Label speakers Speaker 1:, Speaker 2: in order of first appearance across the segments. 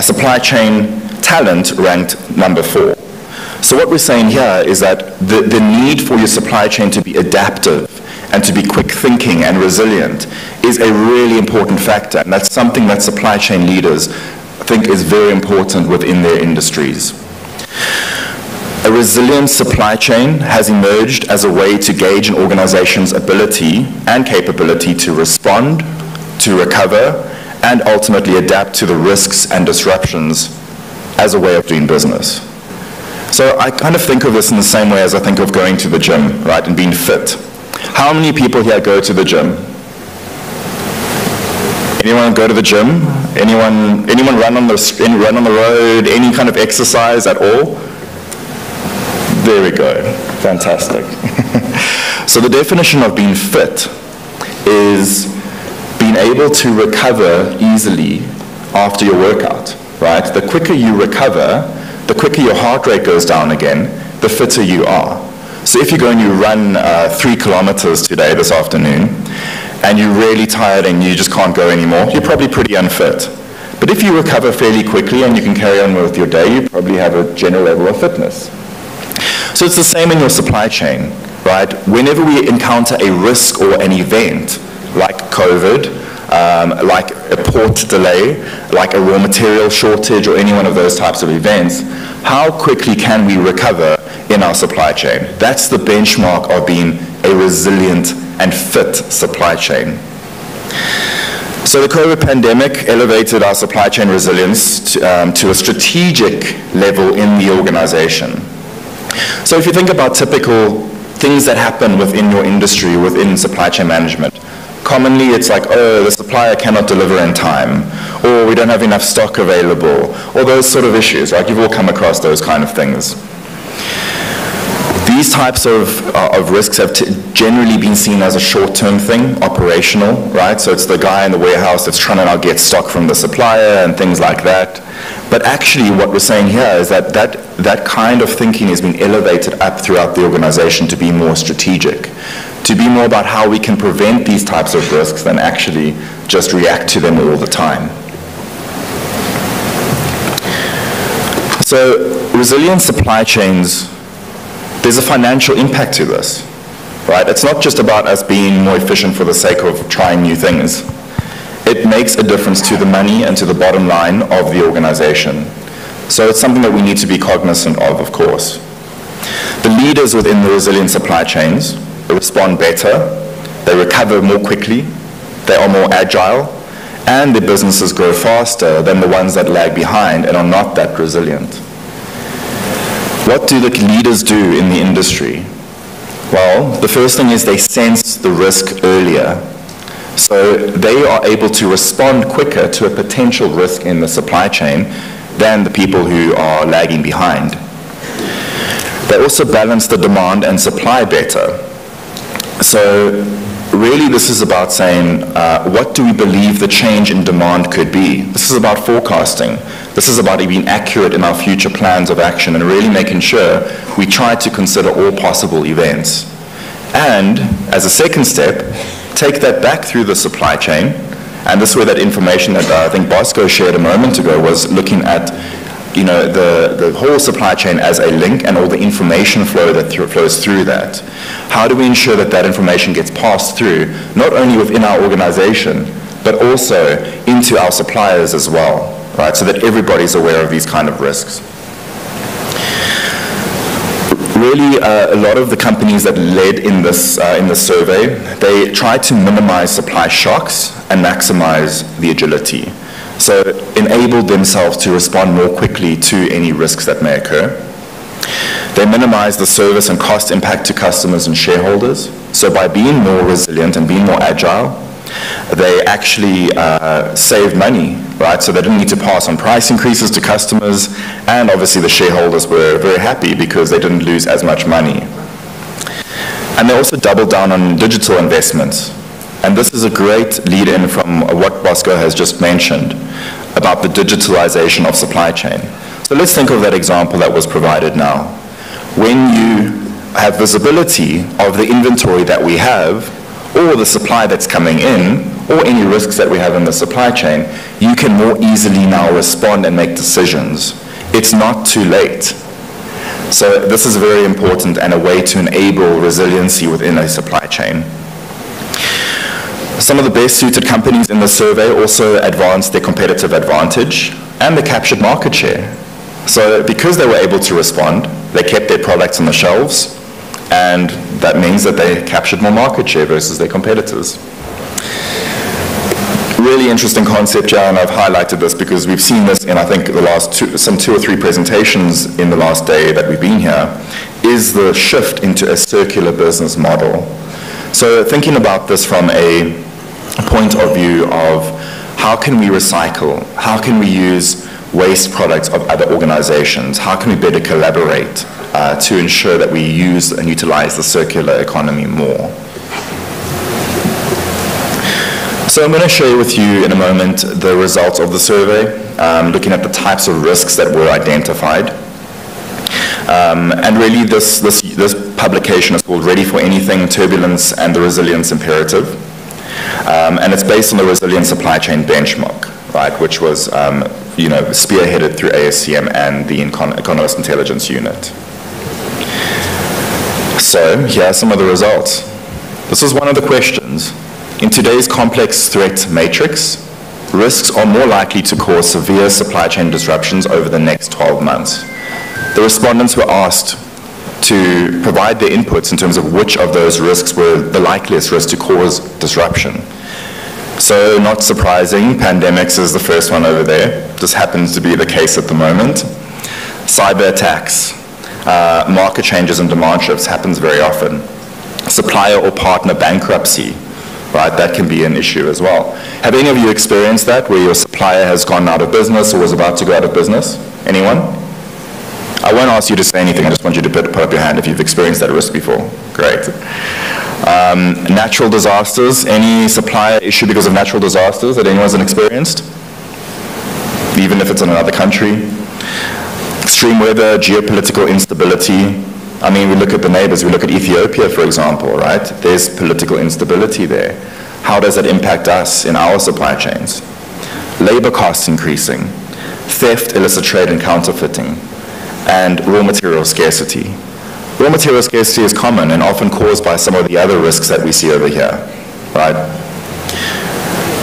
Speaker 1: supply chain talent ranked number 4. So what we're saying here is that the need for your supply chain to be adaptive and to be quick thinking and resilient is a really important factor, and that's something that supply chain leaders think is very important within their industries. A resilient supply chain has emerged as a way to gauge an organization's ability and capability to respond, to recover, and ultimately adapt to the risks and disruptions as a way of doing business. So I kind of think of this in the same way as I think of going to the gym, right, and being fit. How many people here go to the gym? Anyone go to the gym? Anyone run on the road? Any kind of exercise at all? There we go. Fantastic. So the definition of being fit is being able to recover easily after your workout, right? The quicker you recover, the quicker your heart rate goes down again, the fitter you are. So if you go and you run 3 kilometers today, this afternoon, and you're really tired and you just can't go anymore, you're probably pretty unfit. But if you recover fairly quickly and you can carry on with your day, you probably have a general level of fitness. So it's the same in your supply chain, right? Whenever we encounter a risk or an event, like COVID, like a port delay, like a raw material shortage or any one of those types of events, how quickly can we recover in our supply chain? That's the benchmark of being a resilient and fit supply chain. So the COVID pandemic elevated our supply chain resilience to a strategic level in the organization. So if you think about typical things that happen within your industry, within supply chain management, commonly it's like, oh, the supplier cannot deliver in time, or we don't have enough stock available, or those sort of issues, right? You've all come across those kind of things. These types of risks have generally been seen as a short-term thing, operational, right? So it's the guy in the warehouse that's trying to now get stock from the supplier and things like that. But actually what we're saying here is that kind of thinking is being elevated up throughout the organization to be more strategic, to be more about how we can prevent these types of risks than actually just react to them all the time. So resilient supply chains, there's a financial impact to this, right? It's not just about us being more efficient for the sake of trying new things. It makes a difference to the money and to the bottom line of the organization. So it's something that we need to be cognizant of course. The leaders within the resilient supply chains respond better, they recover more quickly, they are more agile, and their businesses grow faster than the ones that lag behind and are not that resilient. What do the leaders do in the industry? Well, the first thing is they sense the risk earlier. So they are able to respond quicker to a potential risk in the supply chain than the people who are lagging behind. They also balance the demand and supply better. So really this is about saying, what do we believe the change in demand could be? This is about forecasting. This is about being accurate in our future plans of action and really making sure we try to consider all possible events. And as a second step, take that back through the supply chain. And this is where that information that I think Bosco shared a moment ago was looking at the whole supply chain as a link and all the information flow that flows through that. How do we ensure that that information gets passed through, not only within our organization, but also into our suppliers as well, right? So that everybody's aware of these kind of risks. Really, a lot of the companies that led in this survey, they tried to minimize supply shocks and maximize the agility. So enabled themselves to respond more quickly to any risks that may occur. They minimize the service and cost impact to customers and shareholders. So by being more resilient and being more agile, they actually saved money, right? So they didn't need to pass on price increases to customers, and obviously the shareholders were very happy because they didn't lose as much money. And they also doubled down on digital investments. And this is a great lead-in from what Bosco has just mentioned about the digitalization of supply chain. So let's think of that example that was provided now. When you have visibility of the inventory that we have, or the supply that's coming in, or any risks that we have in the supply chain, you can more easily now respond and make decisions. It's not too late. So this is very important and a way to enable resiliency within a supply chain. Some of the best suited companies in the survey also advanced their competitive advantage and they captured market share. So because they were able to respond, they kept their products on the shelves, and that means that they captured more market share versus their competitors. Really interesting concept here, and I've highlighted this because we've seen this in, I think, the last some two or three presentations in the last day that we've been here, is the shift into a circular business model. So thinking about this from a point of view of how can we recycle, how can we use waste products of other organizations, how can we better collaborate to ensure that we use and utilize the circular economy more. So I'm going to share with you in a moment the results of the survey, looking at the types of risks that were identified. And really this publication is called Ready for Anything, Turbulence and the Resilience Imperative. And it's based on the Resilient Supply Chain Benchmark, right, which was spearheaded through ASCM and the Economist Intelligence Unit. So here are some of the results. This is one of the questions. In today's complex threat matrix, risks are more likely to cause severe supply chain disruptions over the next 12 months. The respondents were asked to provide their inputs in terms of which of those risks were the likeliest risk to cause disruption. So not surprising, pandemics is the first one over there. This happens to be the case at the moment. Cyber attacks, market changes and demand shifts happens very often. Supplier or partner bankruptcy, right, that can be an issue as well. Have any of you experienced that, where your supplier has gone out of business or was about to go out of business? Anyone? I won't ask you to say anything, I just want you to put up your hand if you've experienced that risk before. Great. Natural disasters, any supplier issue because of natural disasters that anyone's experienced? Even if it's in another country. Extreme weather, geopolitical instability. I mean, we look at the neighbors, we look at Ethiopia, for example, right? There's political instability there. How does that impact us in our supply chains? Labor costs increasing, theft, illicit trade and counterfeiting, and raw material scarcity. Raw material scarcity is common and often caused by some of the other risks that we see over here, right?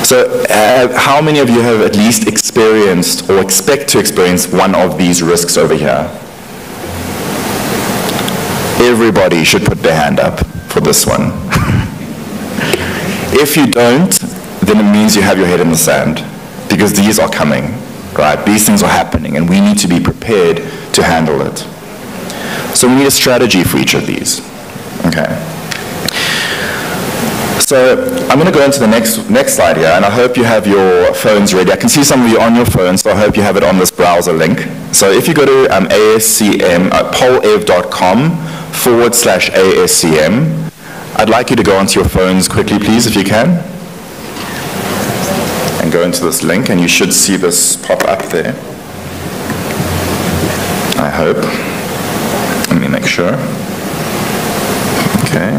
Speaker 1: So how many of you have at least experienced or expect to experience one of these risks over here? Everybody should put their hand up for this one. If you don't, then it means you have your head in the sand, because these are coming, right? These things are happening and we need to be prepared to handle it. So we need a strategy for each of these, okay? So I'm going to go into the next slide here, and I hope you have your phones ready. I can see some of you on your phones, so I hope you have it on this browser link. So if you go to polev.com/ASCM, I'd like you to go onto your phones quickly, please, if you can, and go into this link, and you should see this pop up there. I hope. Let me make sure. Okay.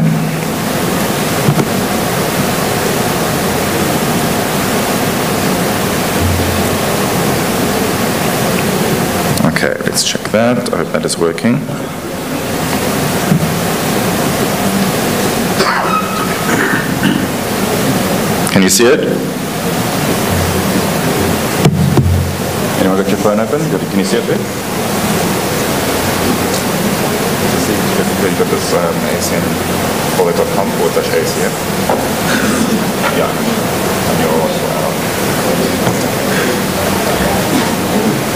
Speaker 1: Okay, let's check that. I hope that is working. Can you see it? Anyone got your phone open? Can you see it there? You've got this ASN, polev.com/ASCM. Yeah.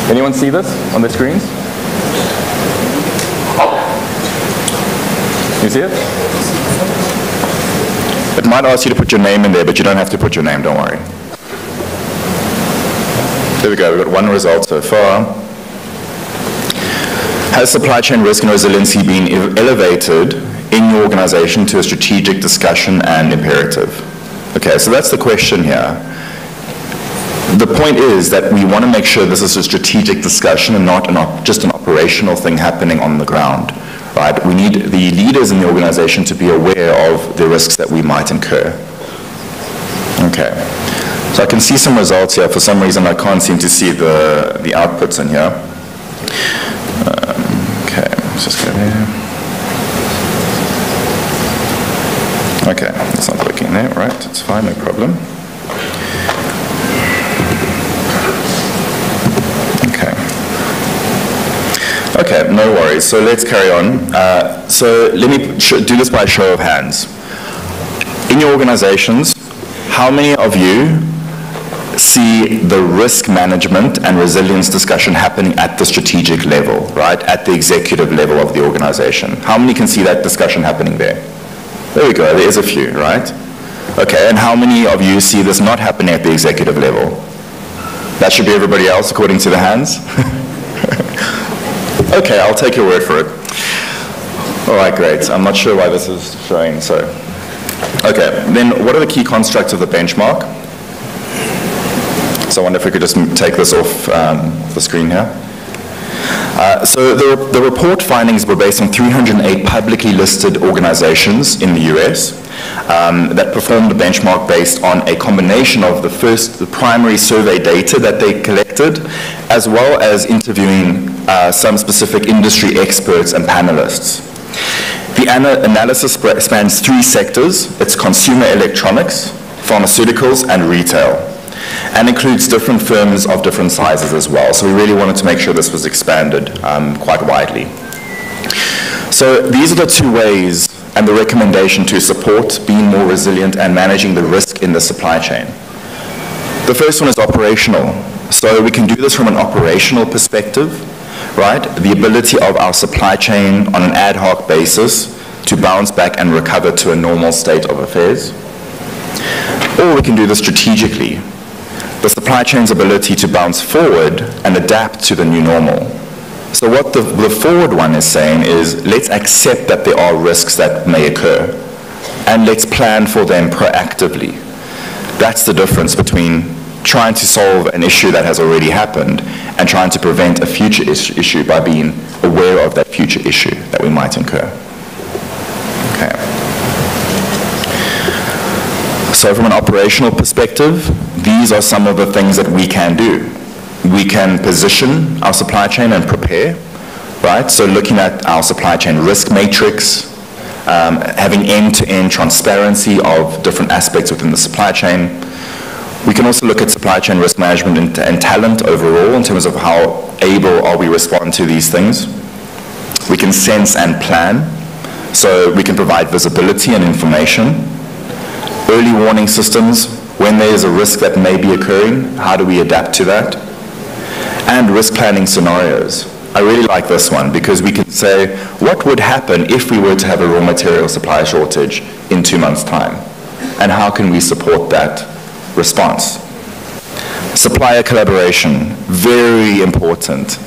Speaker 1: And anyone see this on the screens? You see it? It might ask you to put your name in there, but you don't have to put your name, don't worry. There we go, we've got one result so far. Has supply chain risk and resiliency been elevated in your organization to a strategic discussion and imperative? Okay, so that's the question here. The point is that we want to make sure this is a strategic discussion and not just an operational thing happening on the ground, right? We need the leaders in the organization to be aware of the risks that we might incur. Okay. So I can see some results here. For some reason, I can't seem to see the outputs in here. Okay, let's just go there. Okay, it's not working there, right? It's fine, no problem. Okay, no worries. So let's carry on. So let me do this by a show of hands. In your organizations, how many of you see the risk management and resilience discussion happening at the strategic level, right? At the executive level of the organization. How many can see that discussion happening there? There we go, there's a few, right? Okay, and how many of you see this not happening at the executive level? That should be everybody else according to the hands. Okay, I'll take your word for it. All right, great. I'm not sure why this is showing, so. Okay, then what are the key constructs of the benchmark? So I wonder if we could just take this off the screen here. So the report findings were based on 308 publicly listed organizations in the US that performed a benchmark based on a combination of the primary survey data that they collected, as well as interviewing some specific industry experts and panelists. The analysis spans 3 sectors. It's consumer electronics, pharmaceuticals, and retail, and includes different firms of different sizes as well. So we really wanted to make sure this was expanded quite widely. So these are the 2 ways and the recommendation to support being more resilient and managing the risk in the supply chain. The first one is operational. So we can do this from an operational perspective, right? The ability of our supply chain on an ad hoc basis to bounce back and recover to a normal state of affairs. Or we can do this strategically. The supply chain's ability to bounce forward and adapt to the new normal. So what the forward one is saying is, let's accept that there are risks that may occur, and let's plan for them proactively. That's the difference between trying to solve an issue that has already happened and trying to prevent a future issue by being aware of that future issue that we might incur. Okay. So from an operational perspective, these are some of the things that we can do. We can position our supply chain and prepare, right? So looking at our supply chain risk matrix, having end-to-end transparency of different aspects within the supply chain. We can also look at supply chain risk management and talent overall in terms of how able are we respond to these things. We can sense and plan, so we can provide visibility and information. Early warning systems, when there is a risk that may be occurring, how do we adapt to that? And risk planning scenarios. I really like this one because we can say, what would happen if we were to have a raw material supply shortage in 2 months' time? And how can we support that response? Supplier collaboration, very important.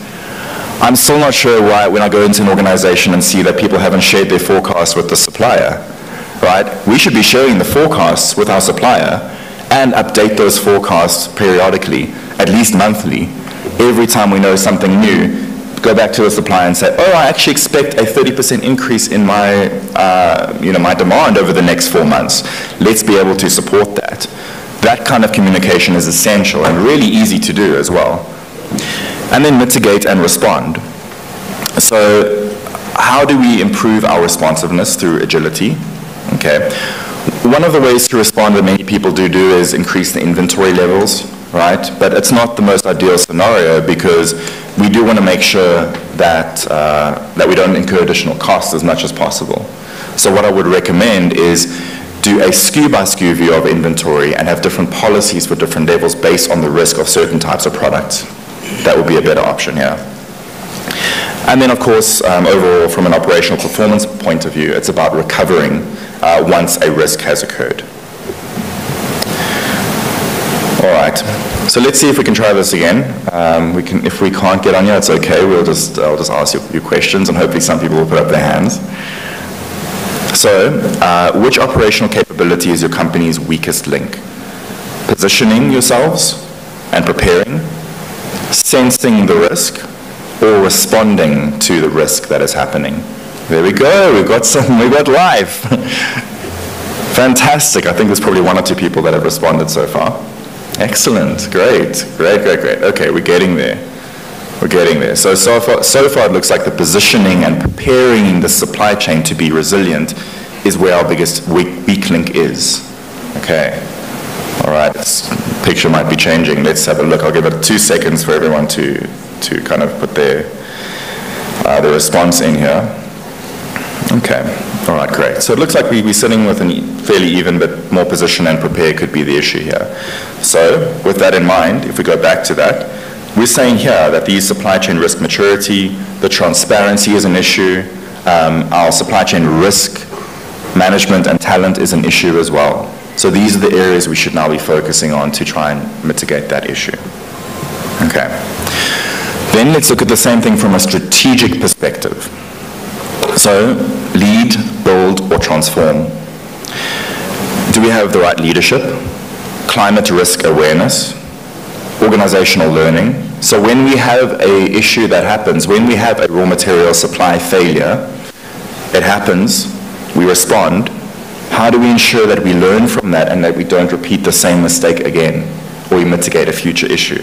Speaker 1: I'm still not sure why when I go into an organization and see that people haven't shared their forecast with the supplier, right? We should be sharing the forecasts with our supplier and update those forecasts periodically, at least monthly. Every time we know something new, go back to the supplier and say, oh, I actually expect a 30% increase in my, my demand over the next 4 months. Let's be able to support that. That kind of communication is essential and really easy to do as well. And then mitigate and respond. So how do we improve our responsiveness through agility? Okay. One of the ways to respond that many people do is increase the inventory levels, right? But it's not the most ideal scenario because we do want to make sure that, that we don't incur additional costs as much as possible. So what I would recommend is do a SKU by SKU view of inventory and have different policies for different levels based on the risk of certain types of products. That would be a better option here. And then, of course, overall, from an operational performance point of view, it's about recovering once a risk has occurred. All right, so let's see if we can try this again. If we can't get on here, it's okay. I'll just ask you questions, and hopefully some people will put up their hands. So, which operational capability is your company's weakest link? Positioning yourselves and preparing, sensing the risk, or responding to the risk that is happening. There we go, we got live. Fantastic. I think there's probably 1 or 2 people that have responded so far. Excellent. Great. Okay, we're getting there. So far it looks like the positioning and preparing the supply chain to be resilient is where our biggest weak link is. Okay. All right. This picture might be changing. Let's have a look. I'll give it 2 seconds for everyone to kind of put their response in here. Okay. All right, great. So it looks like we're sitting with a fairly even, but more position and prepare could be the issue here. So with that in mind, if we go back to that, we're saying here that the supply chain risk maturity, the transparency is an issue, our supply chain risk management and talent is an issue as well. So these are the areas we should now be focusing on to try and mitigate that issue. Okay. Then let's look at the same thing from a strategic perspective. So, lead, build, or transform. Do we have the right leadership? Climate risk awareness? Organizational learning? So when we have an issue that happens, when we have a raw material supply failure, it happens, we respond. How do we ensure that we learn from that and that we don't repeat the same mistake again, or we mitigate a future issue?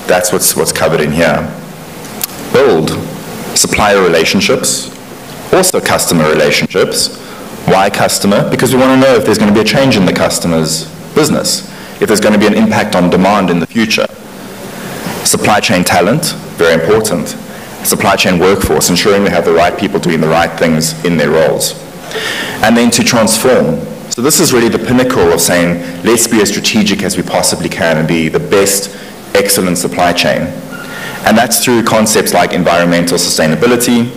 Speaker 1: That's what's covered in here. Build, supplier relationships, also customer relationships. Why customer? Because we want to know if there's going to be a change in the customer's business, if there's going to be an impact on demand in the future. Supply chain talent, very important. Supply chain workforce, ensuring we have the right people doing the right things in their roles. And then to transform. So this is really the pinnacle of saying, let's be as strategic as we possibly can and be the best, excellent supply chain. And that's through concepts like environmental sustainability,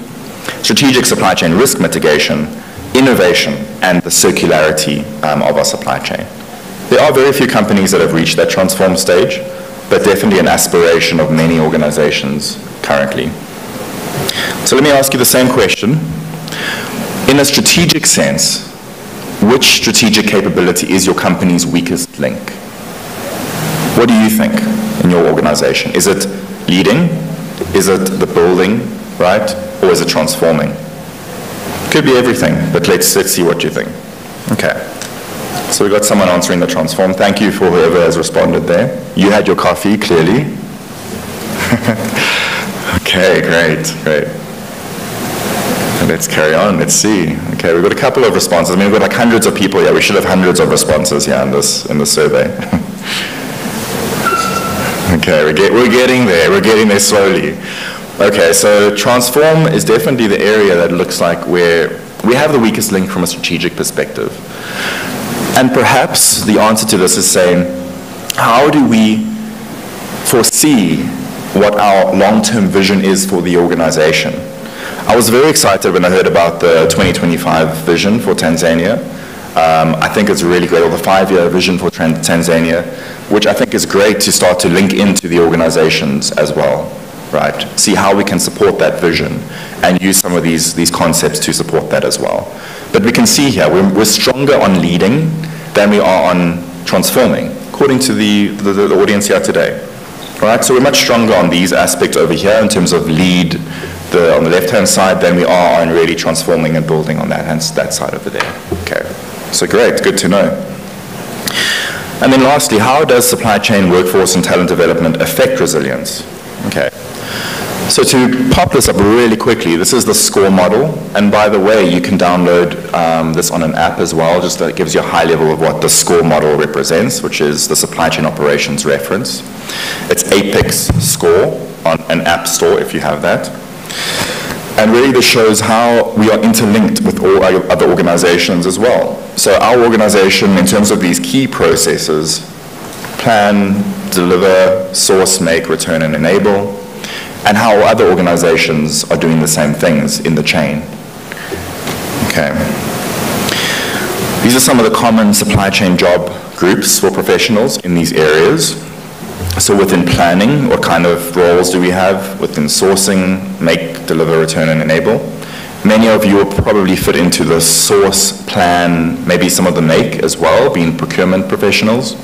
Speaker 1: strategic supply chain risk mitigation, innovation, and the circularity of our supply chain. There are very few companies that have reached that transform stage, but definitely an aspiration of many organizations currently. So let me ask you the same question. In a strategic sense, which strategic capability is your company's weakest link? What do you think in your organization? Is it leading? Is it the building, right? Or is it transforming? Could be everything, but let's see what you think. Okay. So we got someone answering the transform. Thank you for whoever has responded there. You had your coffee, clearly. Okay, great. Let's carry on, let's see. Okay, we've got a couple of responses. I mean, we've got like hundreds of people here. We should have hundreds of responses here in this survey. Okay, we're getting there slowly. Okay, so transform is definitely the area that looks like where we have the weakest link from a strategic perspective. And perhaps the answer to this is saying, how do we foresee what our long-term vision is for the organization? I was very excited when I heard about the 2025 vision for Tanzania. I think it's really great, or the 5-year vision for Tanzania, which I think is great to start to link into the organizations as well. Right? See how we can support that vision and use some of these concepts to support that as well. But we can see here, we're stronger on leading than we are on transforming, according to the audience here today. Right? So we're much stronger on these aspects over here in terms of lead on the left-hand side than we are on really transforming and building on that side over there. Okay. So great, good to know. And then lastly, how does supply chain, workforce, and talent development affect resilience? Okay. So to pop this up really quickly, this is the SCORE model, and by the way, you can download this on an app as well, just that gives you a high level of what the SCORE model represents, which is the Supply Chain Operations Reference. It's Apex SCORE on an app store if you have that. And really this shows how we are interlinked with all our other organizations as well. So our organization, in terms of these key processes, plan, deliver, source, make, return, and enable, and how other organizations are doing the same things in the chain. Okay. These are some of the common supply chain job groups for professionals in these areas. So within planning, what kind of roles do we have? Within sourcing, make, deliver, return, and enable. Many of you will probably fit into the source, plan, maybe some of the make as well, being procurement professionals.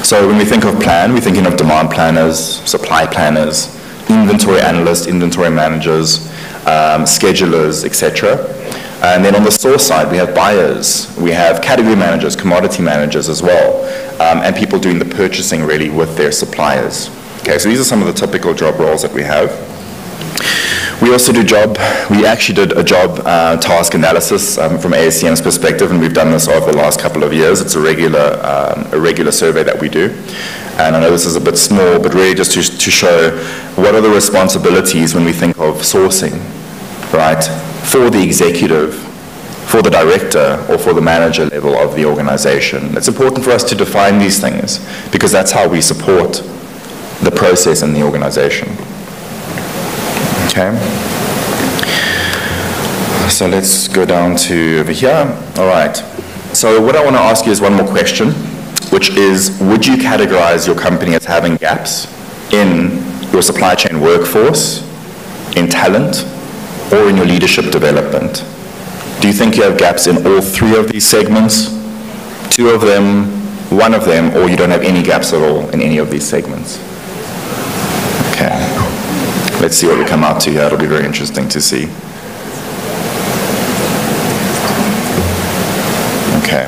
Speaker 1: So when we think of plan, we're thinking of demand planners, supply planners, inventory analysts, inventory managers, schedulers, etc. And then on the source side, we have buyers, we have category managers, commodity managers as well, and people doing the purchasing really with their suppliers. Okay, so these are some of the typical job roles that we have. We also do we actually did a job task analysis from ASCM's perspective, and we've done this over the last couple of years. It's a regular survey that we do. And I know this is a bit small, but really just to show what are the responsibilities when we think of sourcing, right, for the executive, for the director, or for the manager level of the organization. It's important for us to define these things because that's how we support the process in the organization. Okay. So let's go down to over here. All right. So what I want to ask you is one more question, which is, would you categorize your company as having gaps in your supply chain workforce, in talent, or in your leadership development? Do you think you have gaps in all three of these segments, two of them, one of them, or you don't have any gaps at all in any of these segments? Okay. Let's see what we come out to here. It'll be very interesting to see. Okay.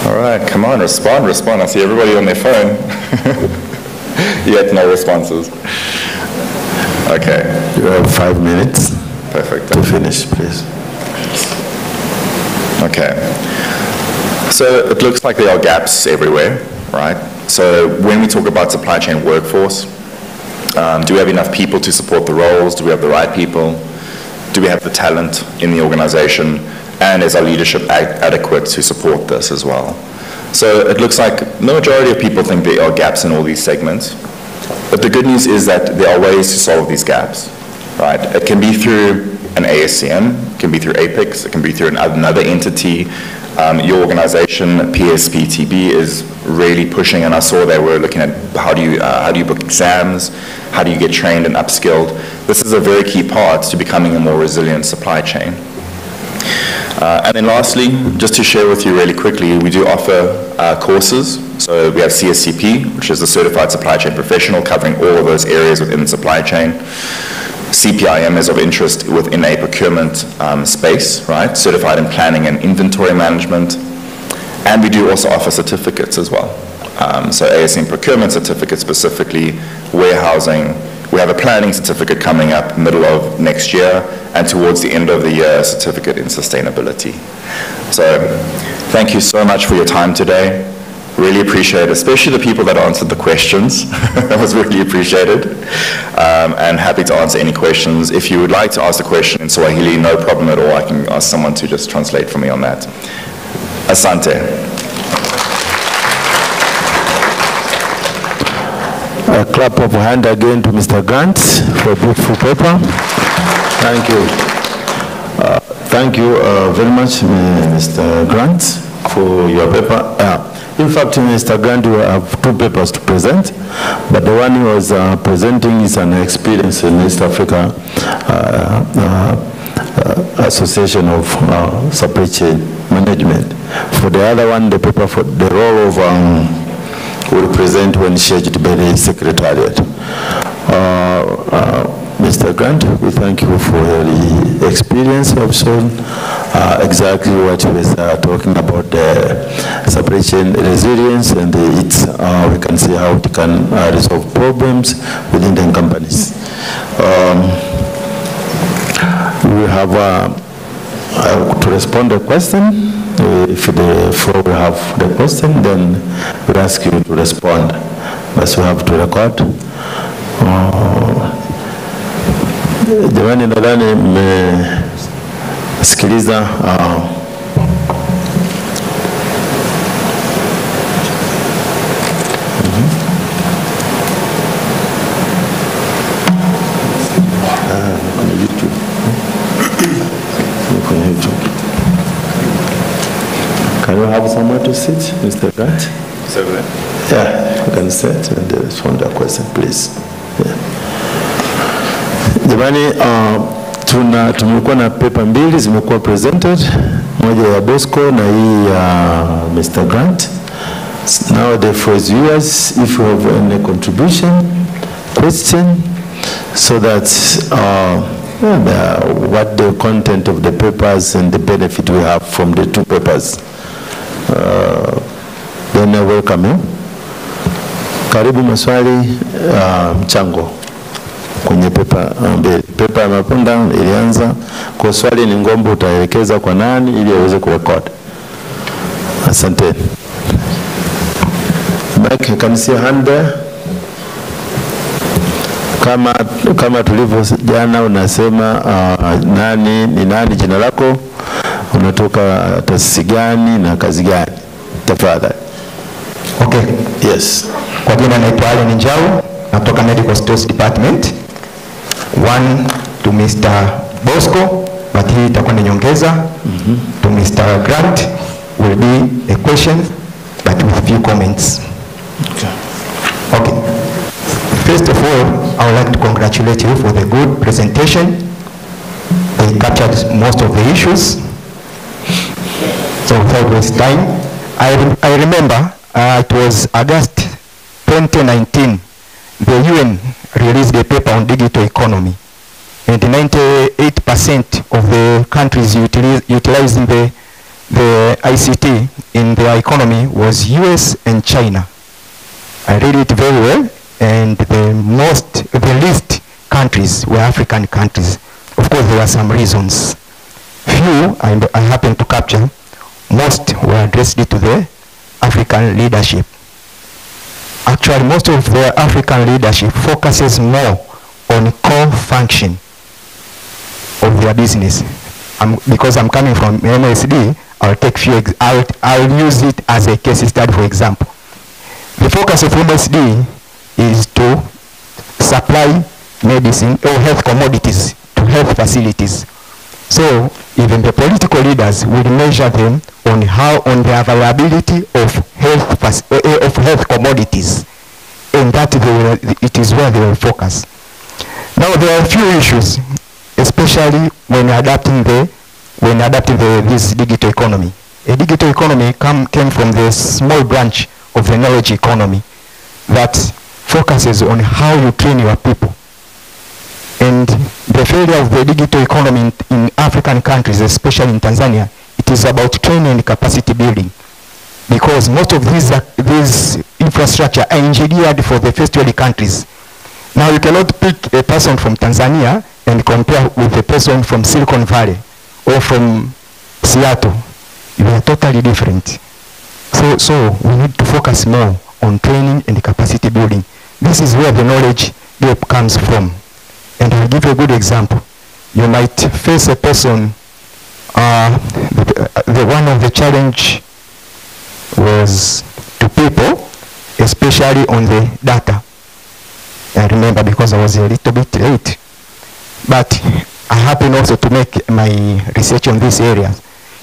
Speaker 1: All right, come on, respond. I see everybody on their phone. Yet no responses. Okay.
Speaker 2: You have 5 minutes.
Speaker 1: Perfect.
Speaker 2: To finish, please.
Speaker 1: Okay. So it looks like there are gaps everywhere, right? So when we talk about supply chain workforce, do we have enough people to support the roles? Do we have the right people? Do we have the talent in the organization? And is our leadership adequate to support this as well? So it looks like the majority of people think there are gaps in all these segments. But the good news is that there are ways to solve these gaps, right? It can be through an ASCM, it can be through APEX, it can be through another entity. Your organization, PSPTB, is really pushing, and I saw they were looking at how do you book exams, how do you get trained and upskilled. This is a very key part to becoming a more resilient supply chain. And then lastly, just to share with you really quickly, we do offer courses. So we have CSCP, which is the Certified Supply Chain Professional, covering all of those areas within the supply chain. CPIM is of interest within a procurement space, right? Certified in planning and inventory management. And we do also offer certificates as well. So ASM procurement certificate specifically, warehousing. We have a planning certificate coming up middle of next year, and towards the end of the year, a certificate in sustainability. So thank you so much for your time today. Really appreciate it, especially the people that answered the questions. That was really appreciated. And happy to answer any questions. If you would like to ask a question in Swahili, no problem at all. I can ask someone to just translate for me on that. Asante.
Speaker 2: A clap of hand again to Mr. Grant for a beautiful paper. Thank you. Thank you very much, Mr. Grant, for your paper. In fact, Mr. Grant will have 2 papers to present, but the one he was presenting is an experience in East Africa Association of Supply Chain Management. For the other one, the paper for the role of will present when scheduled by the Secretariat. Mr. Grant, we thank you for the experience of shown exactly what you were talking about, the supply chain resilience, and we can see how it can resolve problems within the companies. We have to respond to the question. If the floor will have the question, then we'll ask you to respond. But we have to record. Jamani, nadhani mmesikiliza Can you have somewhere to sit, Mr. Grant?
Speaker 1: Certainly.
Speaker 2: Yeah, you can sit and respond to the question, please. Yeah. Jamani, tumekuwa na paper mbili zimekuwa presented, moja ya Bosco na hii ya Mr. Grant. Now the floor is yours if you have any contribution, question, so that what the content of the papers and the benefit we have from the two papers. Then I welcome you. Karibu maswali, mchango kwenye pepa ya Mapunda ilianza kwa swali ni ngombo utaelekeza kwa nani ili aweze kurekodi. Asante. Mike, can you see a hand there? Kama tulivyo jana unasema ni nani jina lako, unatoka taasisi gani na kazi gani? Tafadhali.
Speaker 3: Okay.
Speaker 2: Yes.
Speaker 3: Kwa jina naitwa Allen Njau, natoka Medical Stores Department. One to Mr. Bosco, but hii itakuwa ni nyongeza. To Mr. Grant will be a question, but with few comments. Okay. First of all, I would like to congratulate you for the good presentation. They captured most of the issues. So without waste time, I remember it was August 2019, the UN released a paper on digital economy. And 98% of the countries utilizing the ICT in their economy was US and China. I read it very well, and the least countries were African countries. Of course, there are some reasons. Few I happen to capture, most were addressed to the African leadership. Actually, most of the African leadership focuses more on core function of their business. Because I'm coming from MSD, I'll take I'll use it as a case study, for example. The focus of MSD is to supply medicine or health commodities to health facilities. So even the political leaders will measure them on the availability of health commodities, and that it is where they will focus. Now there are a few issues, especially when adapting this digital economy. A digital economy came from the small branch of the knowledge economy that focuses on how you train your people. And the failure of the digital economy in African countries, especially in Tanzania, it is about training and capacity building. Because most of these infrastructure are engineered for the first world countries. Now you cannot pick a person from Tanzania and compare with a person from Silicon Valley or from Seattle. You are totally different. So we need to focus more on training and capacity building. This is where the knowledge gap comes from. And I'll give you a good example. You might face a person, one of the challenge was to people, especially on the data. I remember because I was a little bit late. But I happen also to make my research on these areas.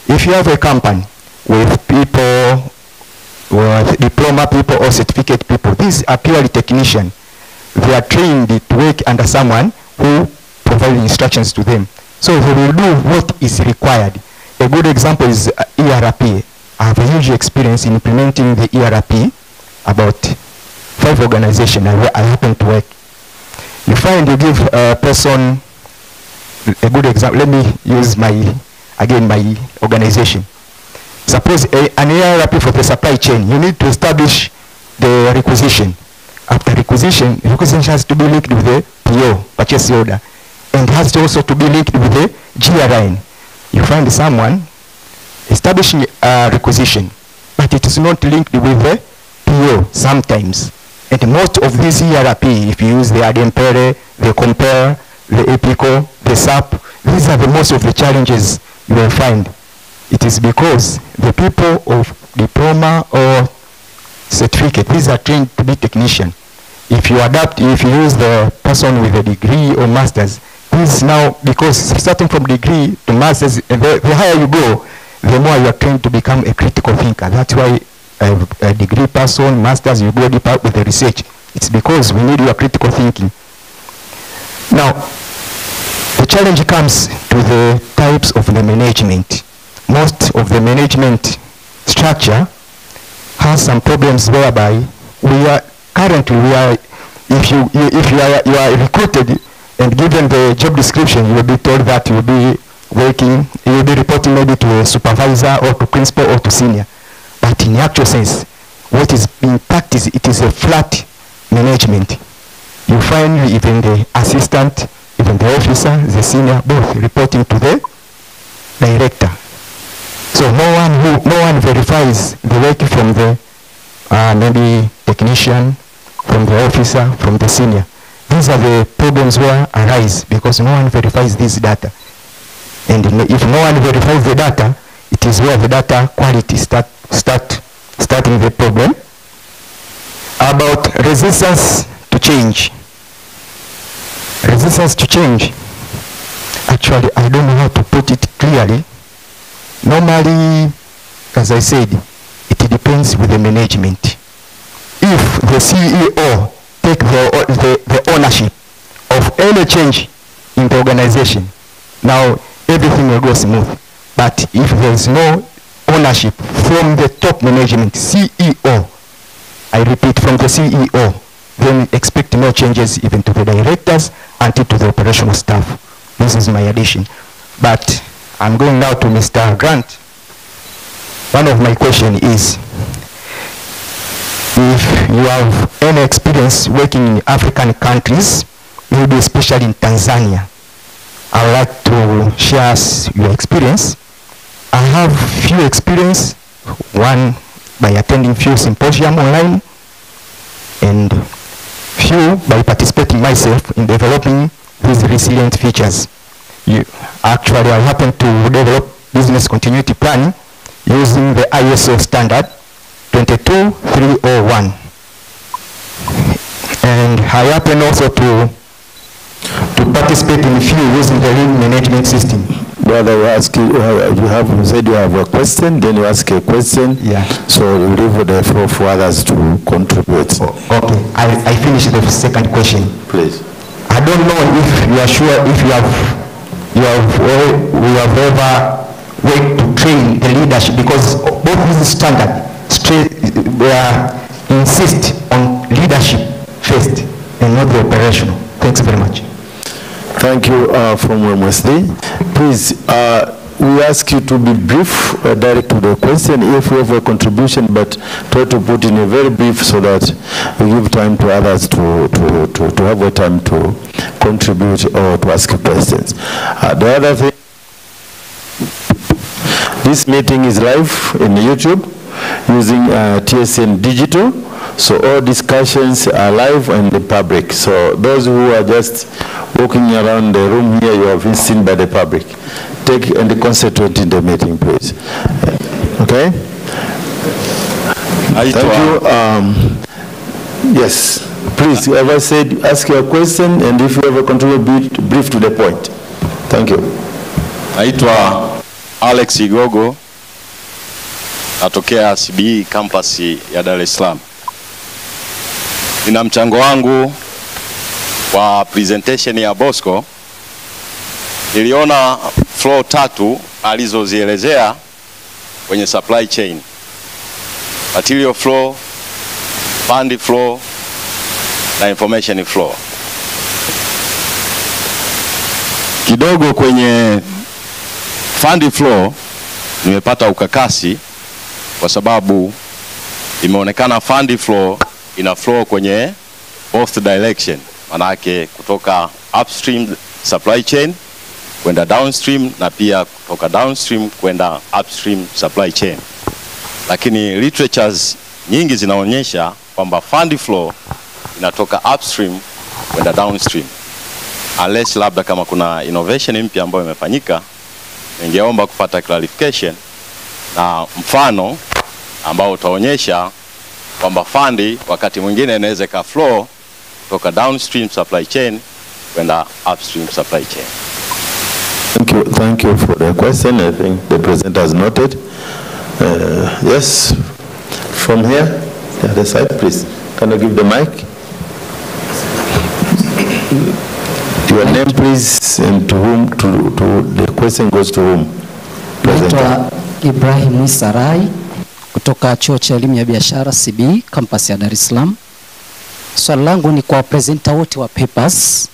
Speaker 3: If you have a company with people, with diploma people or certificate people, these are purely technicians. They are trained to work under someone who provides instructions to them. So they will do what is required. A good example is ERP. I have a huge experience in implementing the ERP, about 5 organizations where I happen to work. You find you give a person a good example. Let me use my organization. Suppose an ERP for the supply chain, you need to establish the requisition. After requisition has to be linked with the PO, purchase order, and has to also to be linked with the GRI. You find someone establishing a requisition, but it is not linked with the PO sometimes. And most of these ERP, if you use the Adempere, the Compare, the Epico, the SAP, these are the most of the challenges you will find. It is because the people of diploma or certificate, these are trained to be technician. If you use the person with a degree or master's, this now, because starting from degree to master's, the higher you go, the more you are trained to become a critical thinker. That's why a degree person, master's, you go deeper with the research. It's because we need your critical thinking. Now, the challenge comes to the types of the management. Most of the management structure has some problems whereby if you are recruited, And given the job description, you will be told that you will be working, you will be reporting maybe to a supervisor or to principal or to senior. But in the actual sense, what is being practiced, it is a flat management. You find even the assistant, even the officer, the senior, both reporting to the director. So no one verifies the work from the maybe technician, from the officer, from the senior. These are the problems where arise because no one verifies this data. And if no one verifies the data, it is where the data quality starting the problem. About resistance to change. Resistance to change. Actually, I don't know how to put it clearly. Normally, as I said, it depends with the management. If the CEO take the ownership of any change in the organization, now everything will go smooth. But if there is no ownership from the top management, CEO, I repeat, from the CEO, then expect no changes even to the directors until to the operational staff. This is my addition. But I'm going now to Mr. Grant. One of my questions is, if you have any experience working in African countries, maybe especially in Tanzania, I would like to share your experience. I have few experience, one by attending few symposium online, and few by participating myself in developing these resilient features. Actually, I happen to develop business continuity planning using the ISO standard 22301. And I happen also to participate in few using the lean management system.
Speaker 2: Brother, you said you have a question, then you ask a question.
Speaker 3: Yeah.
Speaker 2: So you leave the floor for others to contribute.
Speaker 3: Okay, I finish the second question.
Speaker 2: Please.
Speaker 3: I don't know if you are sure if you have ever worked to train the leadership, because both these standards insist on leadership first and not the operational. Thanks very much.
Speaker 2: Thank you from MSD. Please, we ask you to be brief, direct to the question. If you have a contribution, but try to put in a very brief so that we give time to others to have a time to contribute or to ask questions. The other thing, this meeting is live in YouTube using TSN Digital. So all discussions are live and the public. So those who are just walking around the room here, you have been seen by the public. Take and concentrate in the meeting, please. Okay? Thank you. Yes. Please, as I said, ask your question, and if you have a contribute, brief to the point. Thank you.
Speaker 4: Naitwa Alex Igogo, natokea CBE campus ya Dar es Salaam. Nina mchango wangu wa presentation ya Bosco. Niliona flow 3 alizozielezea kwenye supply chain. Material flow, fund flow na information flow. Kidogo kwenye fund flow nimepata ukakasi kwa sababu imeonekana fund flow ina flow kwenye both direction, manake kutoka upstream supply chain kwenda downstream na pia kutoka downstream kwenda upstream supply chain. Lakini literatures nyingi zinaonyesha kwamba fund flow inatoka upstream kwenda downstream. Unless labda kama kuna innovation mpya ambayo imefanyika, ningeomba kupata clarification na mfano ambao utaonyesha kwamba fundi wakati mwingine inaweza ka flow kutoka downstream supply chain kwenda upstream supply chain.
Speaker 2: Thank you for the question. I think the presenter has noted. Yes, from here, the other side, please. Can you give the mic? Your name, please, and to whom the question goes to whom?
Speaker 5: Naitwa Ibrahim Isarai kutoka Chuo cha Elimu ya Biashara CBE campus ya Dar es Salaam. Swali langu ni kwa presenter wote wa papers.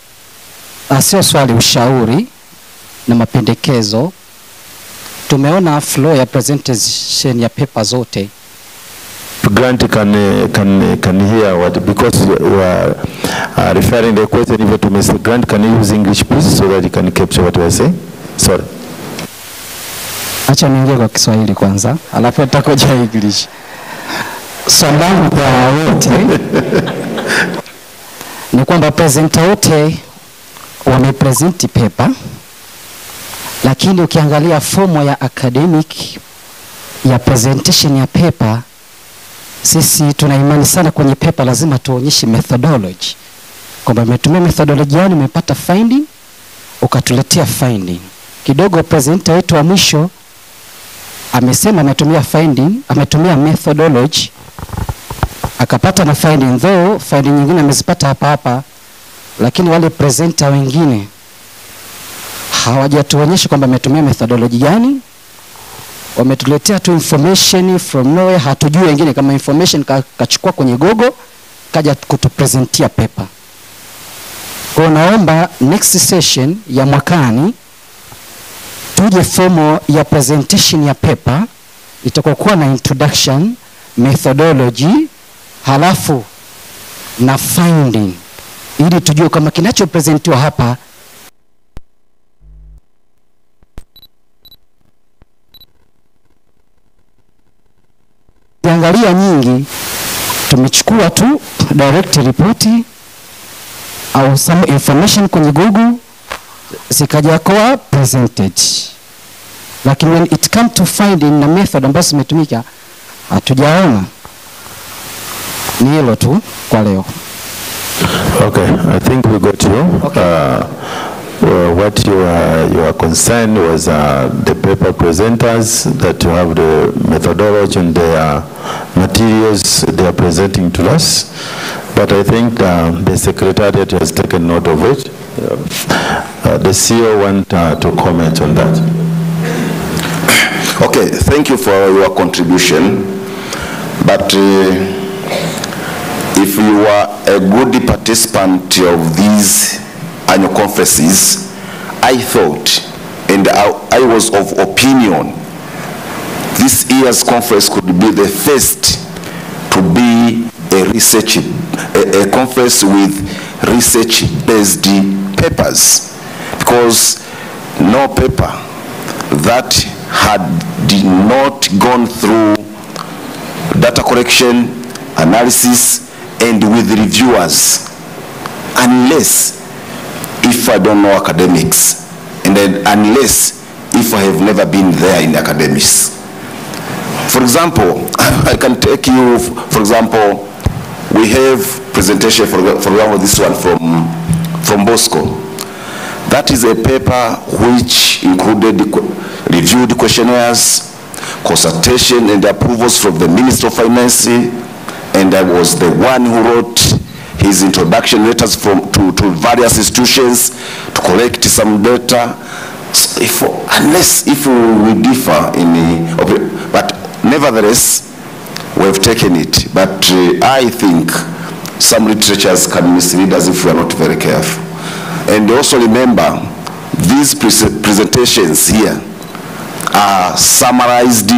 Speaker 5: Sio swali, ushauri na mapendekezo. Tumeona flow ya presentation ya paper zote.
Speaker 2: Grant can hear what, because you are referring the question even to Mr. Grant. Can you use English please so that you can capture what you are saying? Sorry.
Speaker 5: Acha niingie kwa Kiswahili kwanza, alafu nitakuja English. Swali langu kwa wote ni kwamba presenter wote wamepresent paper, lakini ukiangalia fomu ya academic ya presentation ya paper, sisi tuna imani sana kwenye paper lazima tuonyeshe methodology, kwamba umetumia methodology gani, umepata finding, ukatuletea finding. Kidogo presenter wetu wa mwisho amesema ametumia finding, ametumia methodology, akapata na finding, though finding nyingine amezipata hapa, lakini wale presenter wengine hawajatuonyesha kwamba ametumia methodology gani. Wametuletea tu information from nowhere, hatujui wengine kama information kachukua kwenye Google kaja kutupresentia paper. Kwa naomba next session ya mwakani tuje fomo ya presentation ya paper, itakokuwa na introduction, methodology, halafu na finding, ili tujue kama kinachopresentiwa hapa angalia nyingi tumechukua tu direct report au some information kwenye Google zikaja kwa presented, lakini when it come to finding na method ambazo zimetumika hatujaona. Ni hilo tu kwa leo.
Speaker 2: Okay, I think we got you. Okay. What your concern was the paper presenters, that you have the methodology and the materials they are presenting to us. But I think the Secretariat has taken note of it. The CEO want to comment on that.
Speaker 6: Okay, thank you for your contribution. But if you are a good participant of these annual conferences, I thought, and I was of opinion, this year's conference could be the first to be a conference with research-based papers, because no paper that did not gone through data collection, analysis, and with reviewers, unless if I don't know academics, and then unless if I have never been there in academics. For example, I can take you, for example, we have presentation, for example, this one from Bosco. That is a paper which included reviewed questionnaires, consultation and approvals from the Minister of Finance, and I was the one who wrote his introduction letters to various institutions to collect some data. So unless if we differ in but nevertheless we have taken it. But I think some literatures can mislead us if we are not very careful. And also remember, these presentations here are summarized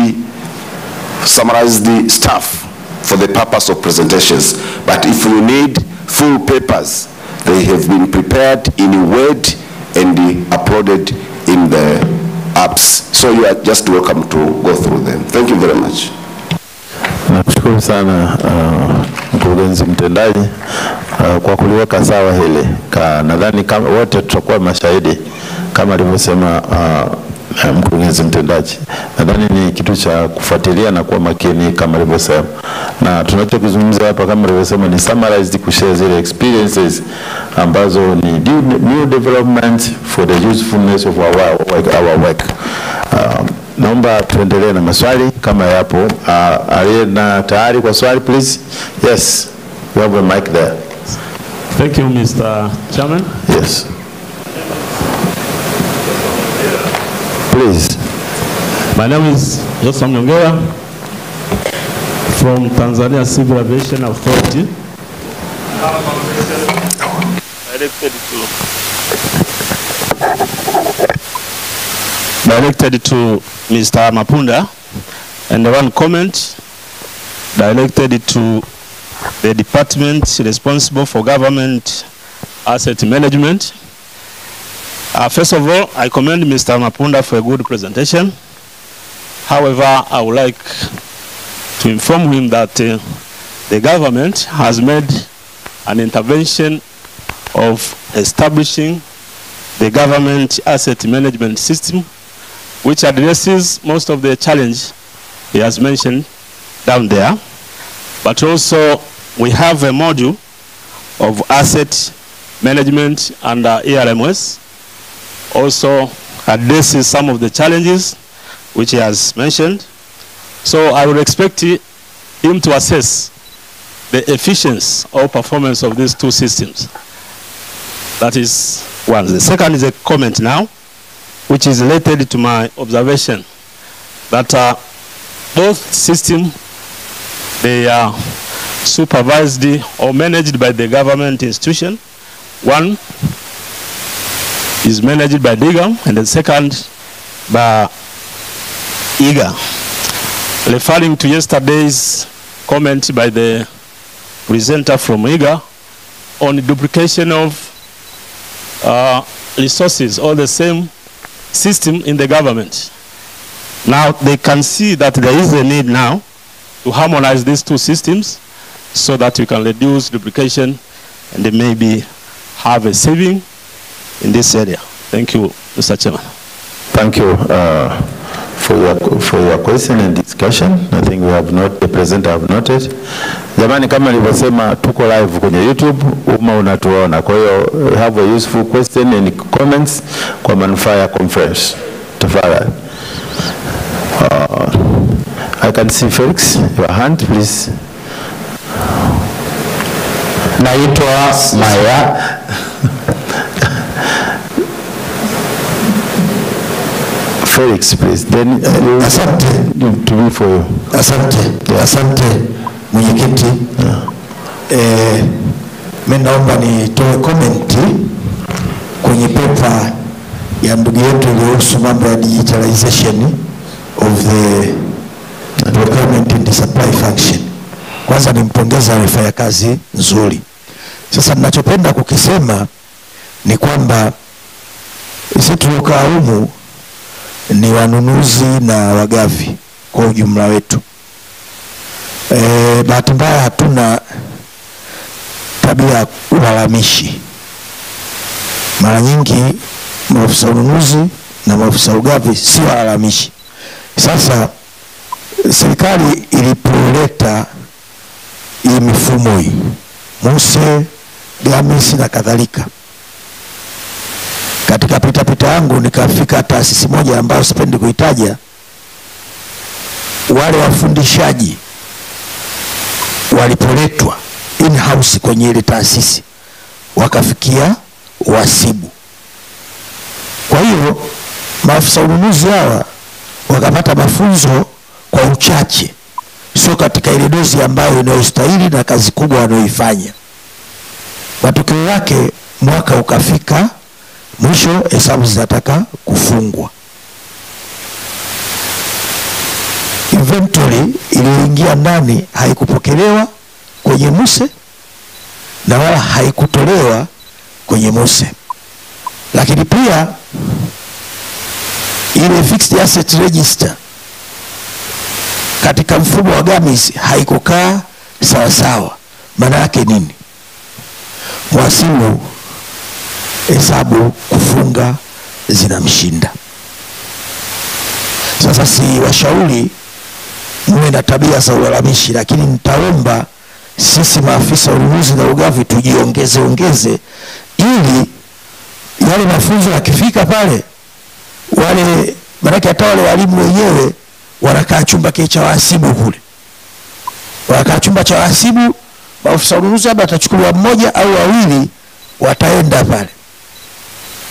Speaker 6: stuff for the purpose of presentations. But if you need full papers, they have been prepared in Word and uploaded in the apps. So you are just welcome to go through them. Thank you very much.
Speaker 2: Nakushukuru sana mkurugenzi mtendaji kwa kuliweka sawa hili. Nadhani kama wote tutakuwa mashahidi kama alivyosema mkurugenzi mtendaji. Nadhani ni kitu cha kufuatilia na kuwa makini kama alivyosema. Na tunachokizungumza hapa kama alivyosema ni summarized, kushare zile experiences ambazo ni new development for the usefulness of our work. Naomba tuendelee na maswali kama yapo. Aliye na tayari kwa swali please? Yes, we have a mic there.
Speaker 7: Thank you, Mr. Chairman.
Speaker 2: Yes. Please.
Speaker 7: My name is Joseph Nyongera from Tanzania Civil Aviation Authority. Directed to Directed to Mr. Mapunda, and one comment directed to the department responsible for government asset management. First of all, I commend Mr. Mapunda for a good presentation. However, I would like to inform him that the government has made an intervention of establishing the government asset management system, which addresses most of the challenge he has mentioned down there. But also we have a module of asset management under ERMS, also addresses some of the challenges which he has mentioned. So I would expect him to assess the efficiency or performance of these two systems. That is one. The second is a comment now, which is related to my observation that both systems, they are supervised or managed by the government institution. One is managed by DIGAM and the second by IGA. Referring to yesterday's comment by the presenter from IGA on the duplication of resources or the same system in the government. Now they can see that there is a need now to harmonize these two systems so that we can reduce duplication and maybe have a saving in this area. Thank you, Mr. Chairman.
Speaker 2: Thank you for your question and discussion. I think we have not, the presenter have noted. Jamani, kama nilivyosema tuko live kwenye YouTube, unatuona. Kwa hiyo have a useful question and comments kwa manufaa ya conference. Tafadhali. I can see Felix, your hand please.
Speaker 3: Naitwa Maya.
Speaker 2: Felix, please. Then
Speaker 3: asante
Speaker 2: to be for you.
Speaker 3: Asante mwenyekiti. Mimi naomba nitoe comment kwenye paper ya ndugu yetu iliyohusu mambo ya digitalization of the procurement and the supply function. Kwanza nimpongeza alifanya kazi nzuri. Sasa ninachopenda kukisema ni kwamba sisi tulokaa humu ni wanunuzi na wagavi kwa ujumla wetu. Bahati mbaya hatuna tabia ulalamishi. Mara nyingi maafisa ununuzi na maafisa ugavi si walalamishi. Sasa serikali ilipoleta hii mifumo hii, Muse, Gamisi na kadhalika, katika pita yangu nikafika taasisi moja ambayo sipendi kuitaja. Wale wafundishaji walipoletwa in-house kwenye ile taasisi wakafikia wasibu. Kwa hiyo maafisa ununuzi hawa wakapata mafunzo kwa uchache, sio katika ile dozi ambayo inayostahili na kazi kubwa wanayoifanya. Matokeo yake mwaka ukafika mwisho, hesabu zinataka kufungwa. Inventory iliyoingia ndani haikupokelewa kwenye Muse na wala haikutolewa kwenye Muse. Lakini pia ile fixed asset register katika mfumo wa Gamis haikukaa sawa sawa. Maana yake nini? Mwasibu hesabu kufunga zinamshinda. Sasa si washauri muwe na tabia za ulalamishi, lakini nitaomba sisi maafisa ununuzi na ugavi tujiongeze ili yale mafunzo yakifika pale wale, maana hata wale walimu wenyewe wanakaa chumba cha wahasibu kule. Wanakaa chumba cha wahasibu, maafisa ununuzi labda atachukuliwa mmoja au wawili wataenda pale.